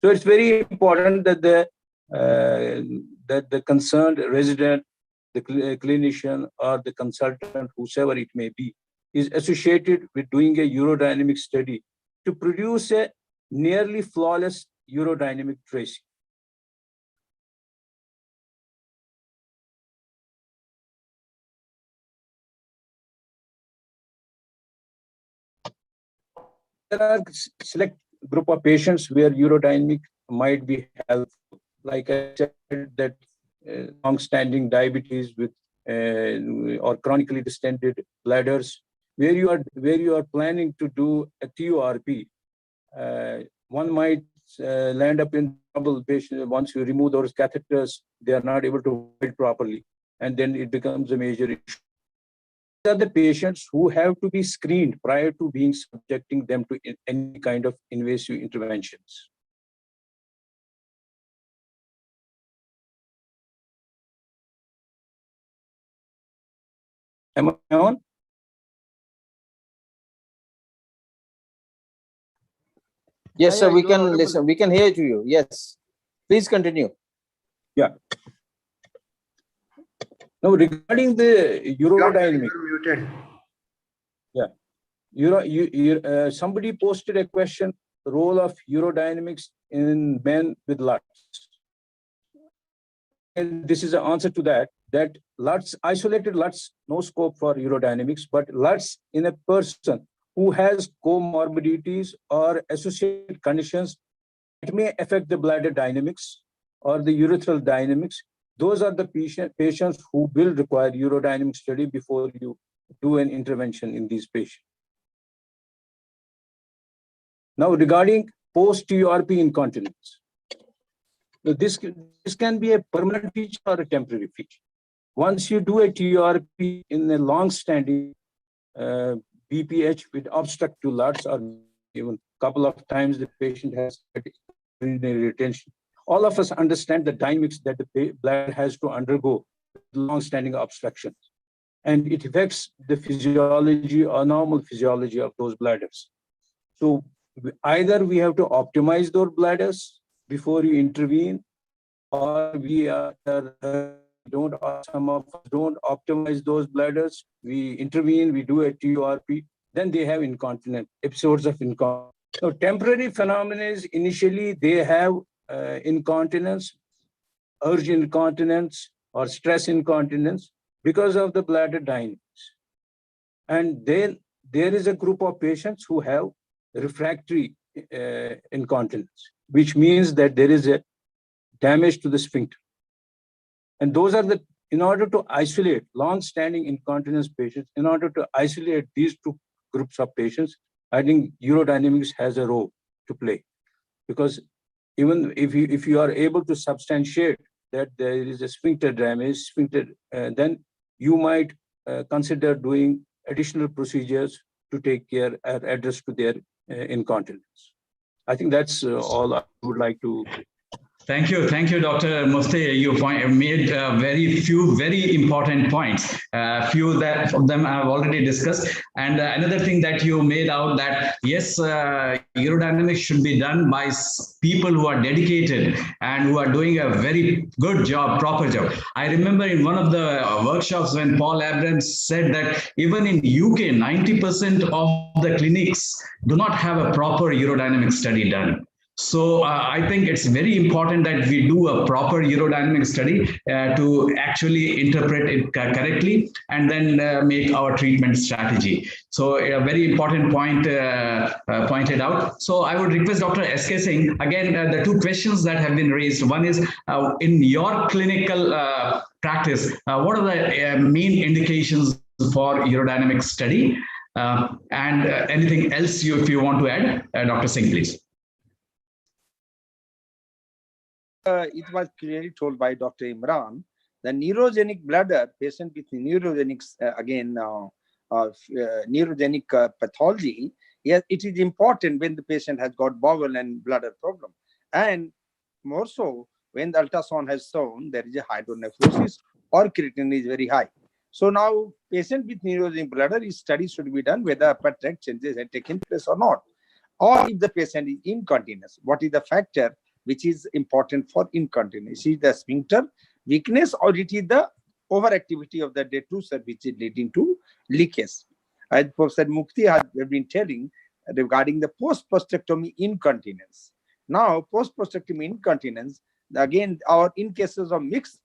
S7: So it's very important that the concerned resident, the clinician, or the consultant, whoever it may be, is associated with doing a urodynamic study to produce a nearly flawless urodynamic tracing. There are select group of patients where urodynamic might be helpful. Like I said, that long-standing diabetes with or chronically distended bladders, where you are planning to do a TURP, one might land up in trouble. Patient, once you remove those catheters, they are not able to void properly, and then it becomes a major issue. These are the patients who have to be screened prior to subjecting them to any kind of invasive interventions. Am I on?
S5: Yes, sir, we can listen. We can hear you. Yes. Please continue.
S7: Yeah. Now, regarding the urodynamics. Yeah. Somebody posted a question, role of urodynamics in men with LUTs. And this is the answer to that LUTs, isolated LUTs, no scope for urodynamics, but LUTs in a person who has comorbidities or associated conditions that may affect the bladder dynamics or the urethral dynamics, those are the patients who will require urodynamic study before you do an intervention in these patients. Now, regarding post-TURP incontinence, so this can be a permanent feature or a temporary feature. Once you do a TURP in a long-standing BPH with obstructive LUTs, or even a couple of times the patient has urinary retention, all of us understand the dynamics that the bladder has to undergo with long-standing obstructions. And it affects the physiology or normal physiology of those bladders. So either we have to optimize those bladders before you intervene, or some of us don't optimize those bladders. We intervene, we do a TURP, then they have incontinence, episodes of incontinence. So temporary phenomena is initially they have incontinence, urge incontinence, or stress incontinence because of the bladder dynamics. And then there is a group of patients who have refractory incontinence, which means that there is a damage to the sphincter. And those are the, in order to isolate long-standing incontinence patients, in order to isolate these two groups of patients, I think urodynamics has a role to play. Because even if you are able to substantiate that there is a sphincter damage, then you might consider doing additional procedures to take care or address to their incontinence. I think that's all I would like to.
S1: Thank you, Dr. Mufti. You made very few very important points. Few that of them I have already discussed. And another thing that you made out that yes, urodynamics should be done by people who are dedicated and who are doing a very good job, proper job. I remember in one of the workshops when Paul Abrams said that even in UK, 90% of the clinics do not have a proper urodynamic study done. So I think it's very important that we do a proper urodynamic study to actually interpret it correctly and then make our treatment strategy. So a very important point pointed out. So I would request Dr. S.K. Singh, again, the two questions that have been raised. One is in your clinical practice, what are the main indications for urodynamic study? And anything else if you want to add, Dr. Singh, please.
S5: It was clearly told by Dr. Imran, the neurogenic bladder patient with neurogenics, neurogenic pathology, yes, it is important when the patient has got bowel and bladder problem. And more so when the ultrasound has shown there is a hydronephrosis or creatinine is very high. So now patient with neurogenic bladder, his study should be done whether upper tract changes have taken place or not. Or if the patient is incontinence, what is the factor which is important for incontinence? Is the sphincter weakness or it is the overactivity of the detrusor which is leading to leakage? As Professor Mukti has been telling regarding the post-prostatectomy incontinence. Now, post-prostatectomy incontinence, again, in cases of mixed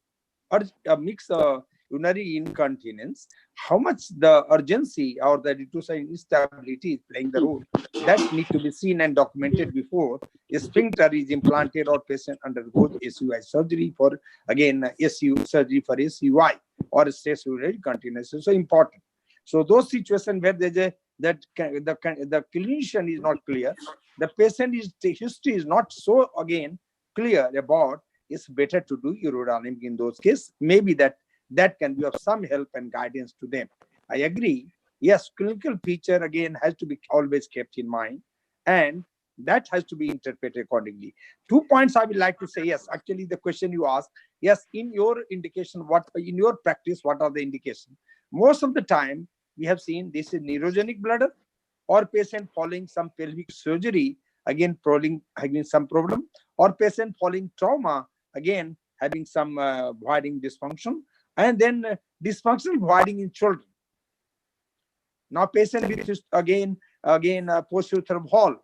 S5: urinary incontinence, how much the urgency or the detrusor instability is playing the role, that need to be seen and documented before a sphincter is implanted or patient undergoes SUI surgery for, again, SU surgery for SUI or stress urinary incontinence is so important. So those situations where there's the clinician is not clear, the patient history is not so again clear about, it's better to do urodynamic in those cases. Maybe that can be of some help and guidance to them. I agree. Yes, clinical feature again has to be always kept in mind, and that has to be interpreted accordingly. 2 points I would like to say. Yes, actually the question you asked, yes, in your indication, what in your practice, what are the indications? Most of the time we have seen this is neurogenic bladder or patient following some pelvic surgery, again having some problem, or patient following trauma, again having some voiding dysfunction, and then dysfunctional voiding in children. Now patient with again post-urethral wall,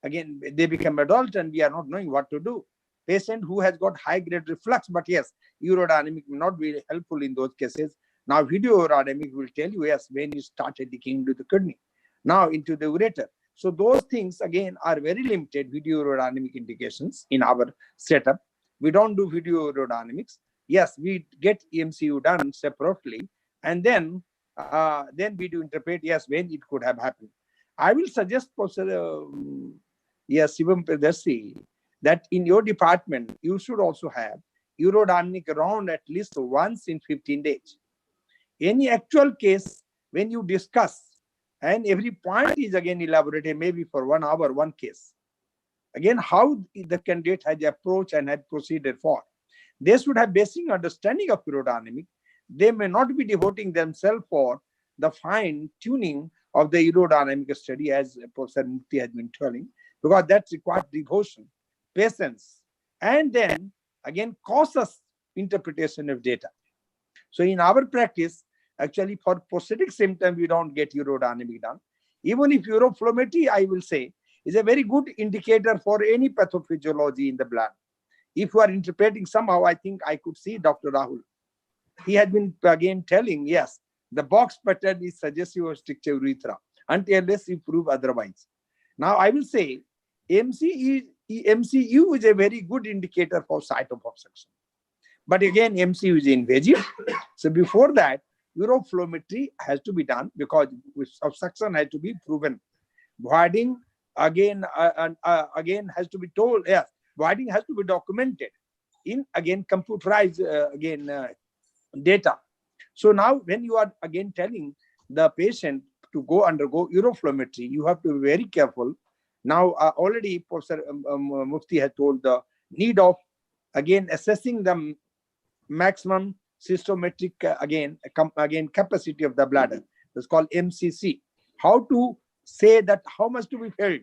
S5: again they become adult and we are not knowing what to do. Patient who has got high-grade reflux, but yes, urodynamic may not be helpful in those cases. Now video urodynamic will tell you, yes, when you started leaking into the kidney, now into the ureter. So those things again are very limited video urodynamic indications in our setup. We don't do video urodynamics. Yes, we get EMCU done separately, and then we do interpret, yes, when it could have happened. I will suggest, Professor Shivam Pradasi, that in your department, you should also have urodynamic round at least once in 15 days. Any actual case, when you discuss, and every point is again elaborated, maybe for 1 hour, one case. Again, how the candidate has approached and had proceeded for. They should have basic understanding of urodynamic. They may not be devoting themselves for the fine tuning of the urodynamic study, as Professor Mukti has been telling, because that requires devotion, patience, and then again cautious interpretation of data. So in our practice, actually for prosthetic symptom, we don't get urodynamic done. Even if uroflowmetry, I will say, is a very good indicator for any pathophysiology in the bladder. If you are interpreting somehow, I think I could see Dr. Rahul. He had been again telling, yes, the box pattern is suggestive of stricture urethra unless you prove otherwise. Now I will say MCU is a very good indicator for site of obstruction. But again, MCU is invasive. So before that, uroflowmetry has to be done because obstruction has to be proven. Voiding again again has to be told. Yes, voiding has to be documented in again computerized data. So now when you are again telling the patient to go undergo uroflowmetry, you have to be very careful. Now already Professor Mufti has told the need of again assessing the maximum cystometric capacity of the bladder. It's called MCC. How to say that how much to be filled.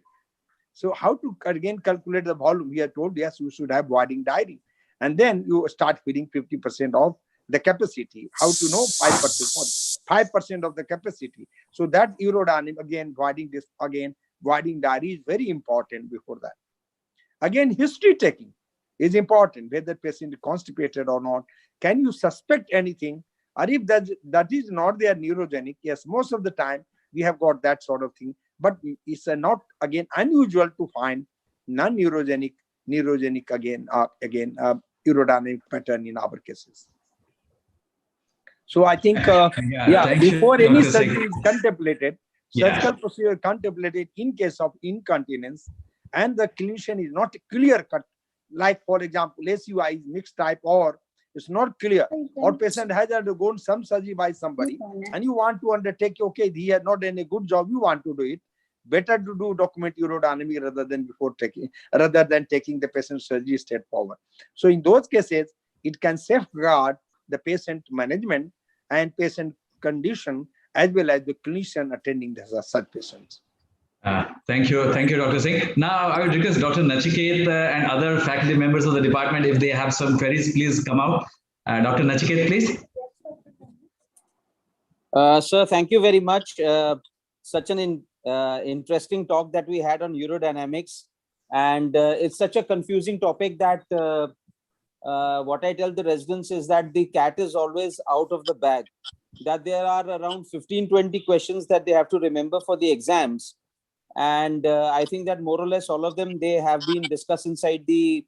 S5: So how to again calculate the volume? We are told, yes, you should have voiding diary. And then you start filling 50% of the capacity. How to know? 5%. 5% of the capacity. So that urodynamic, again, voiding diary is very important before that. Again, history taking is important, whether patient is constipated or not. Can you suspect anything? Or if that is not their neurogenic, yes, most of the time we have got that sort of thing. But it's not, again, unusual to find non-neurogenic, neurogenic, urodynamic pattern in our cases. So I think, before any surgery is contemplated, surgical procedure contemplated in case of incontinence, and the clinician is not clear cut, like for example, SUI is mixed type or it's not clear, or patient has undergone some surgery by somebody, and you want to undertake, okay, he has not done a good job, you want to do it. Better to do document urodynamic rather than taking the patient's surgery straight forward. So in those cases, it can safeguard the patient management and patient condition as well as the clinician attending such patients.
S1: Thank you, Dr. Singh. Now I would request Dr. Nachiket and other faculty members of the department, if they have some queries, please come out. Dr. Nachiket, please.
S8: Sir, thank you very much. Such an interesting talk that we had on urodynamics, and it's such a confusing topic that what I tell the residents is that the cat is always out of the bag, that there are around 15-20 questions that they have to remember for the exams. And I think that more or less all of them, they have been discussed inside the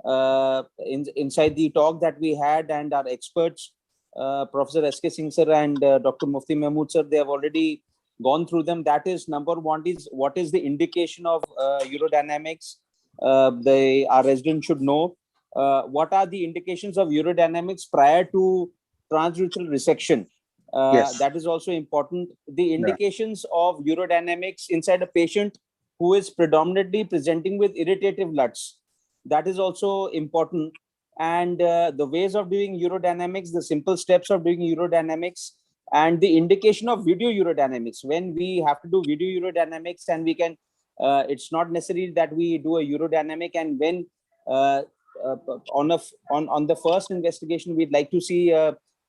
S8: inside the talk that we had, and our experts, Professor S.K. Singh sir and Dr. Mufti Mahmood sir, they have already gone through them. That is, number one is what is the indication of urodynamics. Our residents should know what are the indications of urodynamics prior to transurethral resection. That is also important. The indications of urodynamics inside a patient who is predominantly presenting with irritative LUTs. That is also important. And the ways of doing urodynamics, the simple steps of doing urodynamics, and the indication of video urodynamics. When we have to do video urodynamics, and we can, it's not necessary that we do a urodynamic, and when on the first investigation, we'd like to see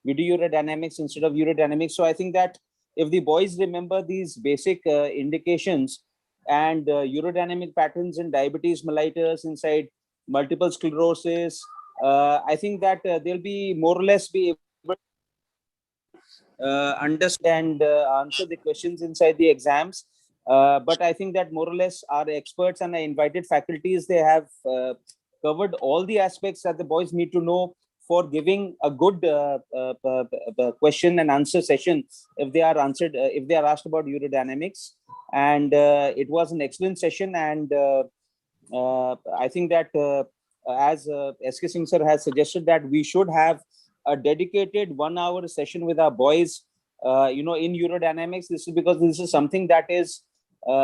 S8: video urodynamics instead of urodynamics. So I think that if the boys remember these basic indications and urodynamic patterns in diabetes mellitus, inside multiple sclerosis, I think that they'll be more or less be able to understand, answer the questions inside the exams. But I think that more or less our experts and our invited faculties, they have covered all the aspects that the boys need to know for giving a good question and answer session if they are asked about urodynamics. And it was an excellent session, and I think that as S.K. Singh sir has suggested, that we should have a dedicated 1-hour session with our boys, in urodynamics. This is because this is something that is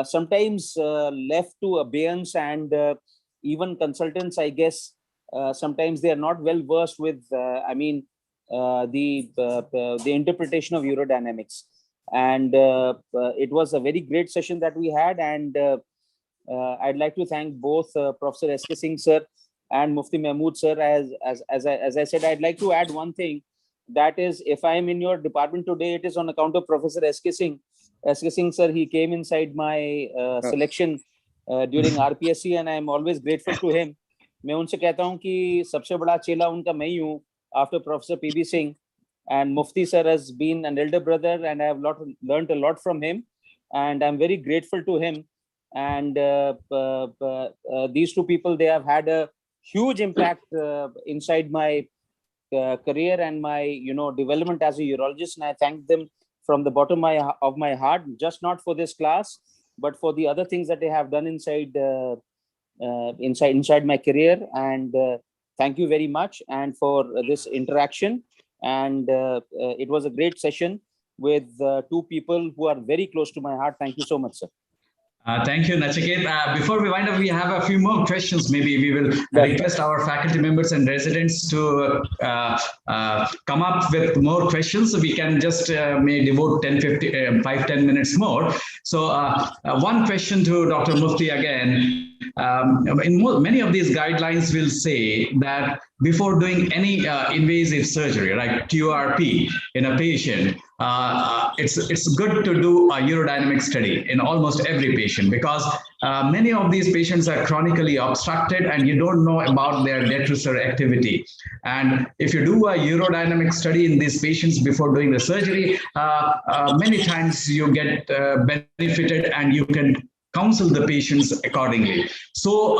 S8: sometimes left to abeyance, and even consultants, I guess, sometimes they are not well versed with, the interpretation of urodynamics. And it was a very great session that we had, and I'd like to thank both Professor S.K. Singh sir and Mufti Mahmood sir. As I said, I'd like to add one thing, that is, if I am in your department today, it is on account of Professor S.K. Singh. S.K. Singh sir, he came inside my selection during RPSC, and I am always grateful to him. मैं उनसे कहता हूँ कि सबसे बड़ा चेला उनका मैं ही हूँ after Professor P.B. Singh, and Mufti sir has been an elder brother, and I have learned a lot from him, and I'm very grateful to him. And these two people, they have had a huge impact inside my career and my development as a urologist, and I thank them from the bottom of my heart, just not for this class, but for the other things that they have done inside my career. And thank you very much, and for this interaction. And it was a great session with two people who are very close to my heart. Thank you so much, sir.
S1: Thank you, Nachiket. Before we wind up, we have a few more questions. Maybe we will request our faculty members and residents to come up with more questions. So we can just may devote 5-10 minutes more. So one question to Dr. Mufti again. Many of these guidelines will say that before doing any invasive surgery, like TURP in a patient, it's good to do a urodynamic study in almost every patient, because many of these patients are chronically obstructed and you don't know about their detrusor activity. And if you do a urodynamic study in these patients before doing the surgery, many times you get benefited and you can counsel the patients accordingly. So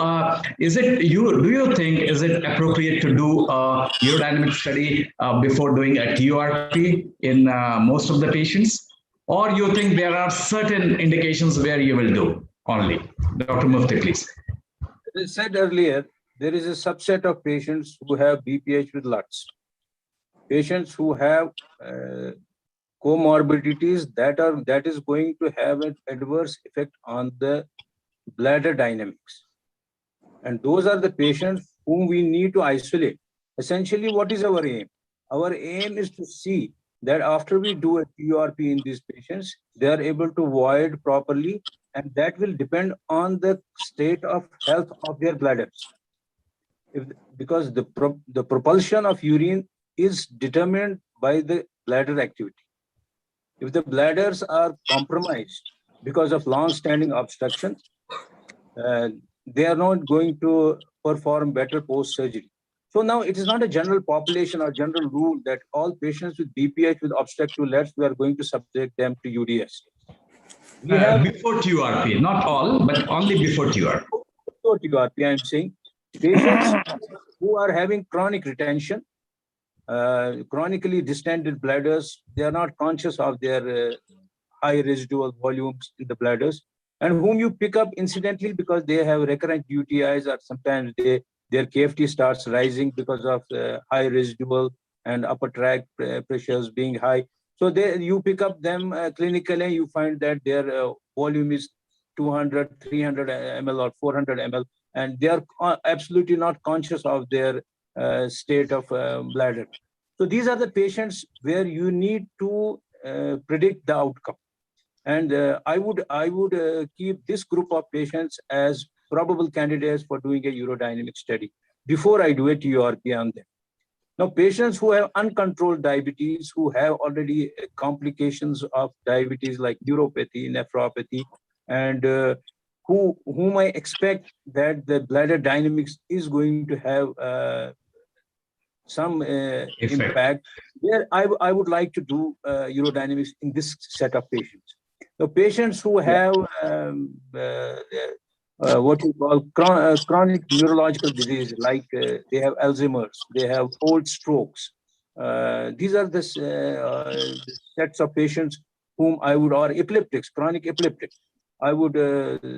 S1: do you think, is it appropriate to do a urodynamic study before doing a TURP in most of the patients? Or you think there are certain indications where you will do only? Dr. Mufti, please.
S7: As I said earlier, there is a subset of patients who have BPH with LUTs. Patients who have comorbidities that is going to have an adverse effect on the bladder dynamics. And those are the patients whom we need to isolate. Essentially, what is our aim? Our aim is to see that after we do a TURP in these patients, they are able to void properly, and that will depend on the state of health of their bladders. Because the propulsion of urine is determined by the bladder activity. If the bladders are compromised because of long-standing obstruction, they are not going to perform better post-surgery. So now it is not a general population or general rule that all patients with BPH with obstructive LUTs, we are going to subject them to UDS.
S1: Before TURP, not all, but only before TURP.
S7: Before TURP, I am saying patients who are having chronic retention, chronically distended bladders, they are not conscious of their high residual volumes in the bladders, and whom you pick up incidentally because they have recurrent UTIs, or sometimes their KFT starts rising because of high residual and upper tract pressures being high. So you pick up them clinically, you find that their volume is 200, 300 ml or 400 ml, and they are absolutely not conscious of their state of bladder. So these are the patients where you need to predict the outcome. And I would keep this group of patients as probable candidates for doing a urodynamic study before I do a TURP on them. Now, patients who have uncontrolled diabetes, who have already complications of diabetes like neuropathy, nephropathy, and whom I expect that the bladder dynamics is going to have some impact, where I would like to do urodynamics in this set of patients. The patients who have what you call chronic neurological disease, like they have Alzheimer's, they have old strokes. These are the sets of patients whom I would, or epileptics, chronic epileptics, I would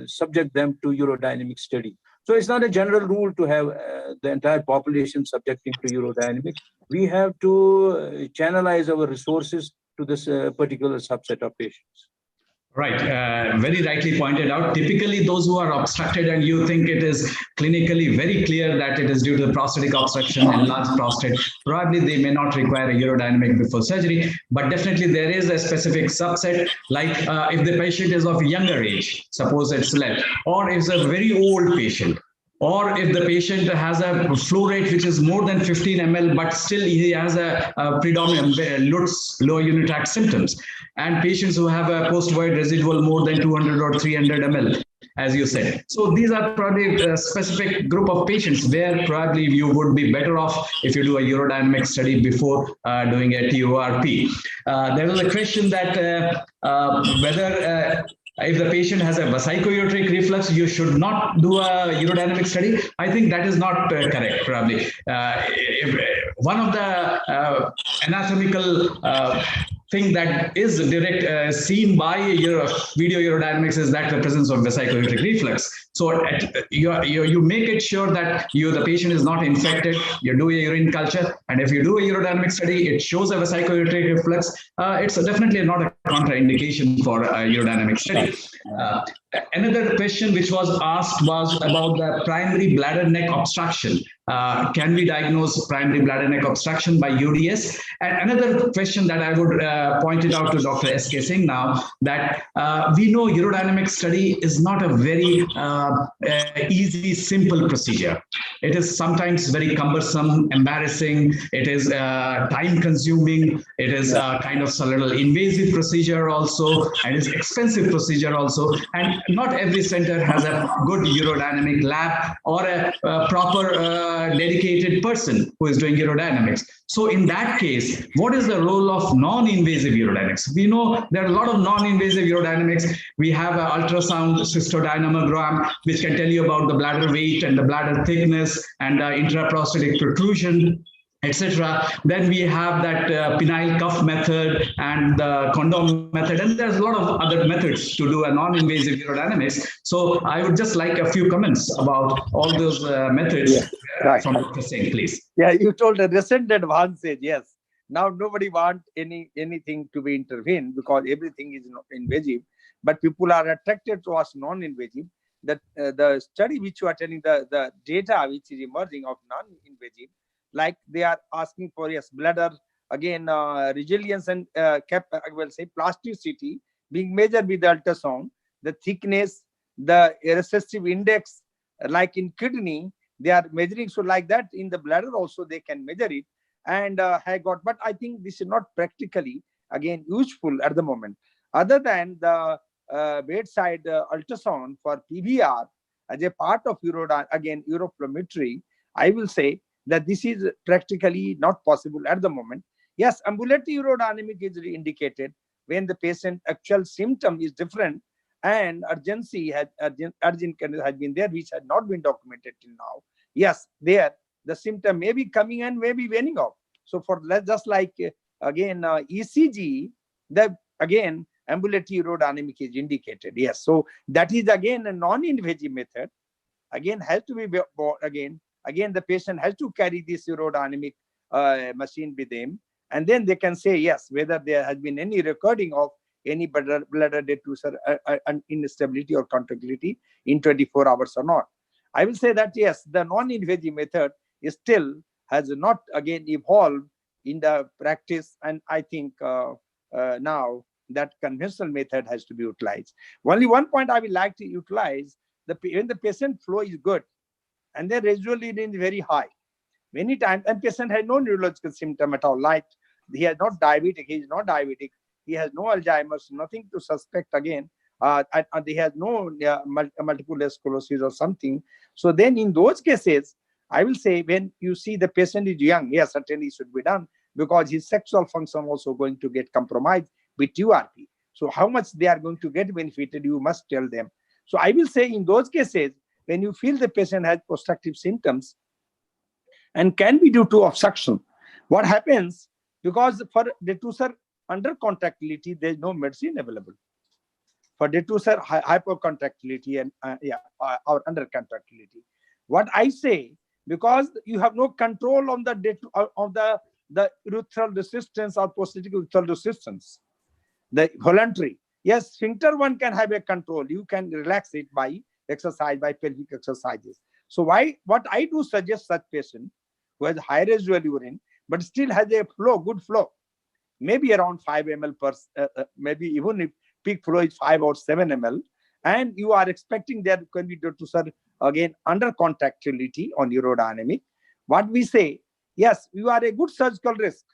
S7: subject them to urodynamic study. So it's not a general rule to have the entire population subjecting to urodynamics. We have to channelize our resources to this particular subset of patients.
S1: Right, very rightly pointed out. Typically, those who are obstructed and you think it is clinically very clear that it is due to the prostatic obstruction and large prostate, probably they may not require a urodynamic before surgery, but definitely there is a specific subset, like if the patient is of younger age, suppose it's left, or it's a very old patient, or if the patient has a flow rate which is more than 15 ml, but still he has a predominant LUTs, lower unit tract symptoms, and patients who have a post-void residual more than 200 or 300 ml, as you said. So these are probably a specific group of patients where probably you would be better off if you do a urodynamic study before doing a TURP. There was a question that whether if the patient has a vesico-ureteric reflux, you should not do a urodynamic study. I think that is not correct, probably. one of the anatomical thing that is direct seen by your video urodynamics is that the presence of vesicular reflux. So you make it sure that the patient is not infected. You do a urine culture, and if you do a urodynamic study, it shows a vesicular reflux. It's definitely not a contraindication for a urodynamic study. Another question which was asked was about the primary bladder neck obstruction. Can we diagnose primary bladder neck obstruction by UDS? And another question that I would point it out to Dr. S.K. Singh now, that we know urodynamic study is not a very easy, simple procedure. It is sometimes very cumbersome, embarrassing. It is time-consuming. It is kind of a little invasive procedure also, and it's expensive procedure also. And not every center has a good urodynamic lab or a proper dedicated person who is doing urodynamics. So in that case, what is the role of non-invasive urodynamics? We know there are a lot of non-invasive urodynamics. We have an ultrasound cystodynamogram, which can tell you about the bladder weight and the bladder thickness and intraprostatic protrusion, etc. Then we have that penile cuff method and the condom method, and there's a lot of other methods to do a non-invasive urodynamics. So I would just like a few comments about all those methods from Dr. Singh, please.
S5: Yeah, you told a recent advantage, yes. Now nobody wants anything to be intervened because everything is invasive, but people are attracted to us non-invasive. That the study which you are telling, the data which is emerging of non-invasive, like they are asking for, yes, bladder, again, resilience and I will say plasticity being measured with the ultrasound, the thickness, the recessive index, like in kidney, they are measuring. So like that in the bladder also they can measure it. And but I think this is not practically, again, useful at the moment. Other than the bedside ultrasound for PVR as a part of Uroflowmetry, I will say that this is practically not possible at the moment. Yes, ambulatory urodynamic is indicated when the patient actual symptom is different and urgency urgent has been there, which had not been documented till now. Yes, there the symptom may be coming and may be waning off. So for just like again ECG, the again ambulatory urodynamic is indicated. Yes, so that is again a non-invasive method. Again has to be again the patient has to carry this urodynamic machine with them, and then they can say yes whether there has been any recording of any bladder detrusor instability or contractility in 24 hours or not. I will say that yes, the non-invasive method is still has not again evolved in the practice, and I think now that conventional method has to be utilized. Only one point I would like to utilize: when the patient flow is good and then residually it is very high, many times, and patient has no neurological symptom at all, like he is not diabetic, he has no Alzheimer's, nothing to suspect again, and he has no multiple sclerosis or something. So then in those cases, I will say when you see the patient is young, yes, certainly should be done because his sexual function also going to get compromised with URP. So how much they are going to get benefited, you must tell them. So I will say in those cases, when you feel the patient has obstructive symptoms and can be due to obstruction, what happens, because for detrusor under contractility, there is no medicine available. For detrusor hypercontractility and or under contractility, what I say, because you have no control on the urethral resistance or prosthetic urethral resistance, the voluntary. Yes, sphincter one can have a control. You can relax it by exercise, by pelvic exercises. So what I do suggest such patient who has high residual urine, but still has a flow, good flow, maybe around 5 ml per, maybe even if peak flow is 5 or 7 ml, and you are expecting there can be detrusor again under contractility on urodynamic. What we say, yes, you are a good surgical risk.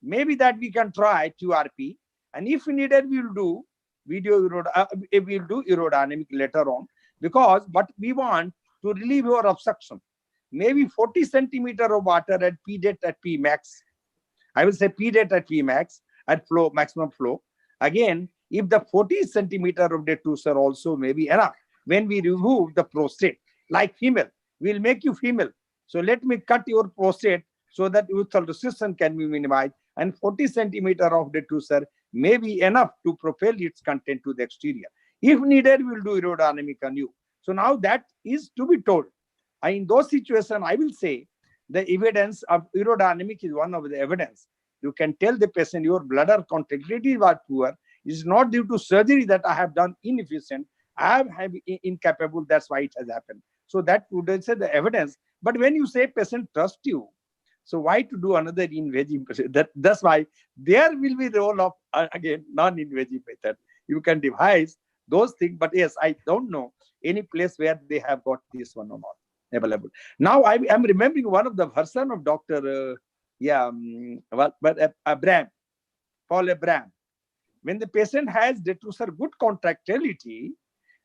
S5: Maybe that we can try QRP, and if needed, we will do we'll do urodynamic later on, because what we want to relieve your obstruction. Maybe 40 centimeter of water at P det at P max. I will say P det at P max at flow, maximum flow. Again, if the 40 centimeter of detrusor also may be enough, when we remove the prostate, like female, we'll make you female. So let me cut your prostate so that urethral resistance can be minimized, and 40 centimeter of detrusor may be enough to propel its content to the exterior. If needed, we will do aerodynamic anew. So now that is to be told. In those situations, I will say the evidence of aerodynamic is one of the evidence. You can tell the patient your bladder contractility was poor. It is not due to surgery that I have done inefficient. I have incapable. That's why it has happened. So that would say the evidence. But when you say patient trust you, so why to do another invasive? That's why there will be the role of again non-invasive method. You can devise those things, but yes, I don't know any place where they have got this one or not available. Now I am remembering one of the version of Dr. Abram, Paul Abram. When the patient has detrusor good contractility,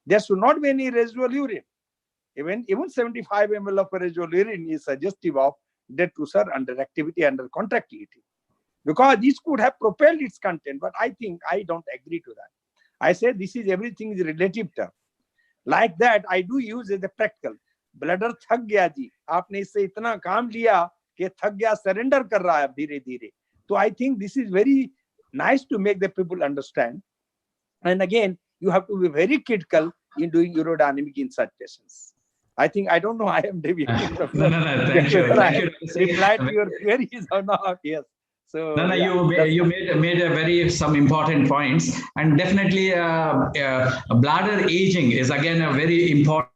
S5: there should not be any residual urine. Even 75 ml of residual urine is suggestive of detrusor under activity, under contractility, because this could have propelled its content. But I think I don't agree to that. I say this is everything is relative term. Like that, I do use as a practical. Bladder थक गया जी, आपने इससे इतना काम लिया कि थक गया, surrender कर रहा है धीरे धीरे. So I think this is very nice to make the people understand. And again, you have to be very critical in doing urodynamic in such patients. I think, I don't know, I am deviating from
S1: No, thank you. Thank you.
S5: Reply to your queries or not, yes. So
S1: no,
S5: yeah,
S1: you made a some important points, and definitely bladder aging is again a very important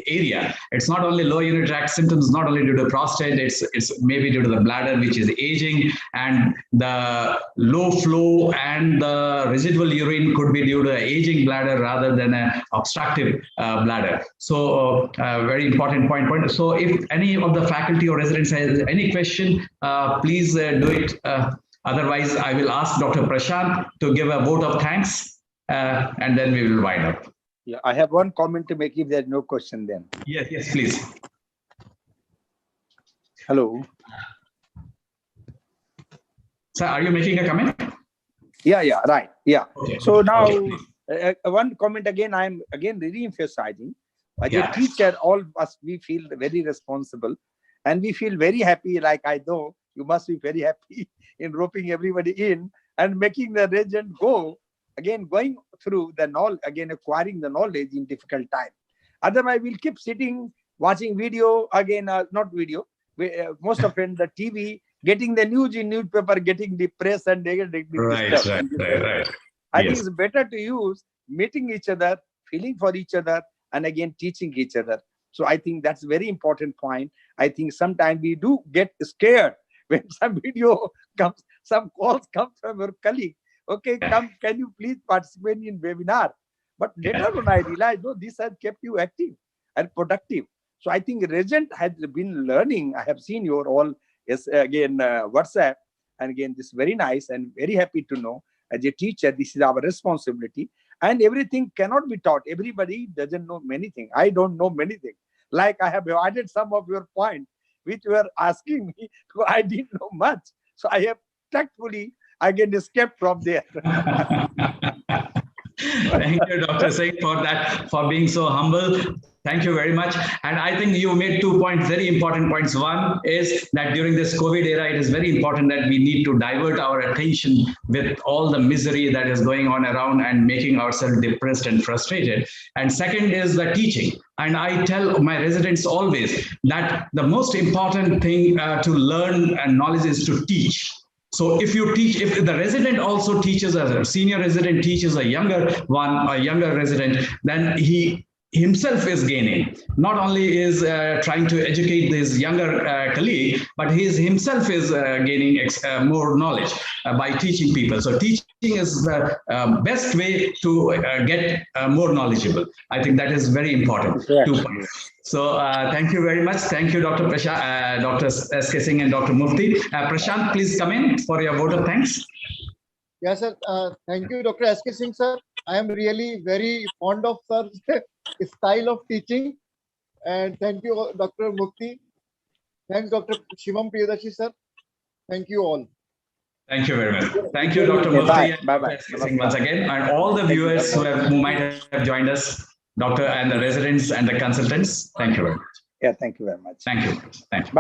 S1: area. It's not only low urinary tract symptoms, not only due to prostate, it's maybe due to the bladder which is aging, and the low flow and the residual urine could be due to an aging bladder rather than an obstructive bladder. So very important point. So if any of the faculty or residents has any question, please do it. Otherwise, I will ask Dr. Prashant to give a vote of thanks, and then we will wind up.
S5: Yeah, I have one comment to make if there's no question then.
S1: Yes, please.
S5: Hello.
S1: Sir, are you making a comment?
S5: Yeah, right. Yeah.
S1: Okay.
S5: So now,
S1: Okay,
S5: one comment again, I'm again re-emphasizing. As
S1: Yeah.
S5: a teacher, all of us, we feel very responsible, and we feel very happy, like I know you must be very happy in roping everybody in and making the regent go. Again, going through the knowledge, again, acquiring the knowledge in difficult time. Otherwise, we'll keep sitting, watching video, again, not video, most often the TV, getting the news in newspaper, getting depressed and getting disturbed.
S1: Right.
S5: I think it's better to use meeting each other, feeling for each other, and again, teaching each other. So I think that's a very important point. I think sometimes we do get scared when some video comes, some calls come from your colleague. Okay, come, can you please participate in webinar? But later on, I realized, no, this has kept you active and productive. So I think Regent has been learning. I have seen your all, yes, again, WhatsApp. And again, this is very nice and very happy to know. As a teacher, this is our responsibility. And everything cannot be taught. Everybody doesn't know many things. I don't know many things. Like I have added some of your points, which were asking me, so I didn't know much. So I have tactfully again escaped from there.
S1: Thank you, Dr. Singh, for that, for being so humble. Thank you very much. And I think you made 2 points, very important points. One is that during this COVID era, it is very important that we need to divert our attention with all the misery that is going on around and making ourselves depressed and frustrated. And second is the teaching. And I tell my residents always that the most important thing to learn and knowledge is to teach. So if you teach, if the resident also teaches, a senior resident teaches a younger one, a younger resident, then he himself is gaining. Not only is trying to educate his younger colleague, but he himself is gaining more knowledge by teaching people. So teaching is the best way to get more knowledgeable. I think that is very important. 2 points. So thank you very much. Thank you, Dr. Prashant, Dr. S.K. Singh and Dr. Mufti. Prashant, please come in for your vote of thanks.
S3: Yes, sir. Thank you, Dr. S.K. Singh, sir. I am really very fond of sir's style of teaching. And thank you, Dr. Mufti. Thanks, Dr. Shivam Priyadashi, sir. Thank you all.
S1: Thank you very much. Thank you, Dr. Mufti.
S5: Bye-bye.
S1: Once again, and all the viewers who might have joined us, Doctor and the residents and the consultants. Thank you very much.
S5: Yeah, thank you very much.
S1: Thank you. Thank you.
S5: Bye.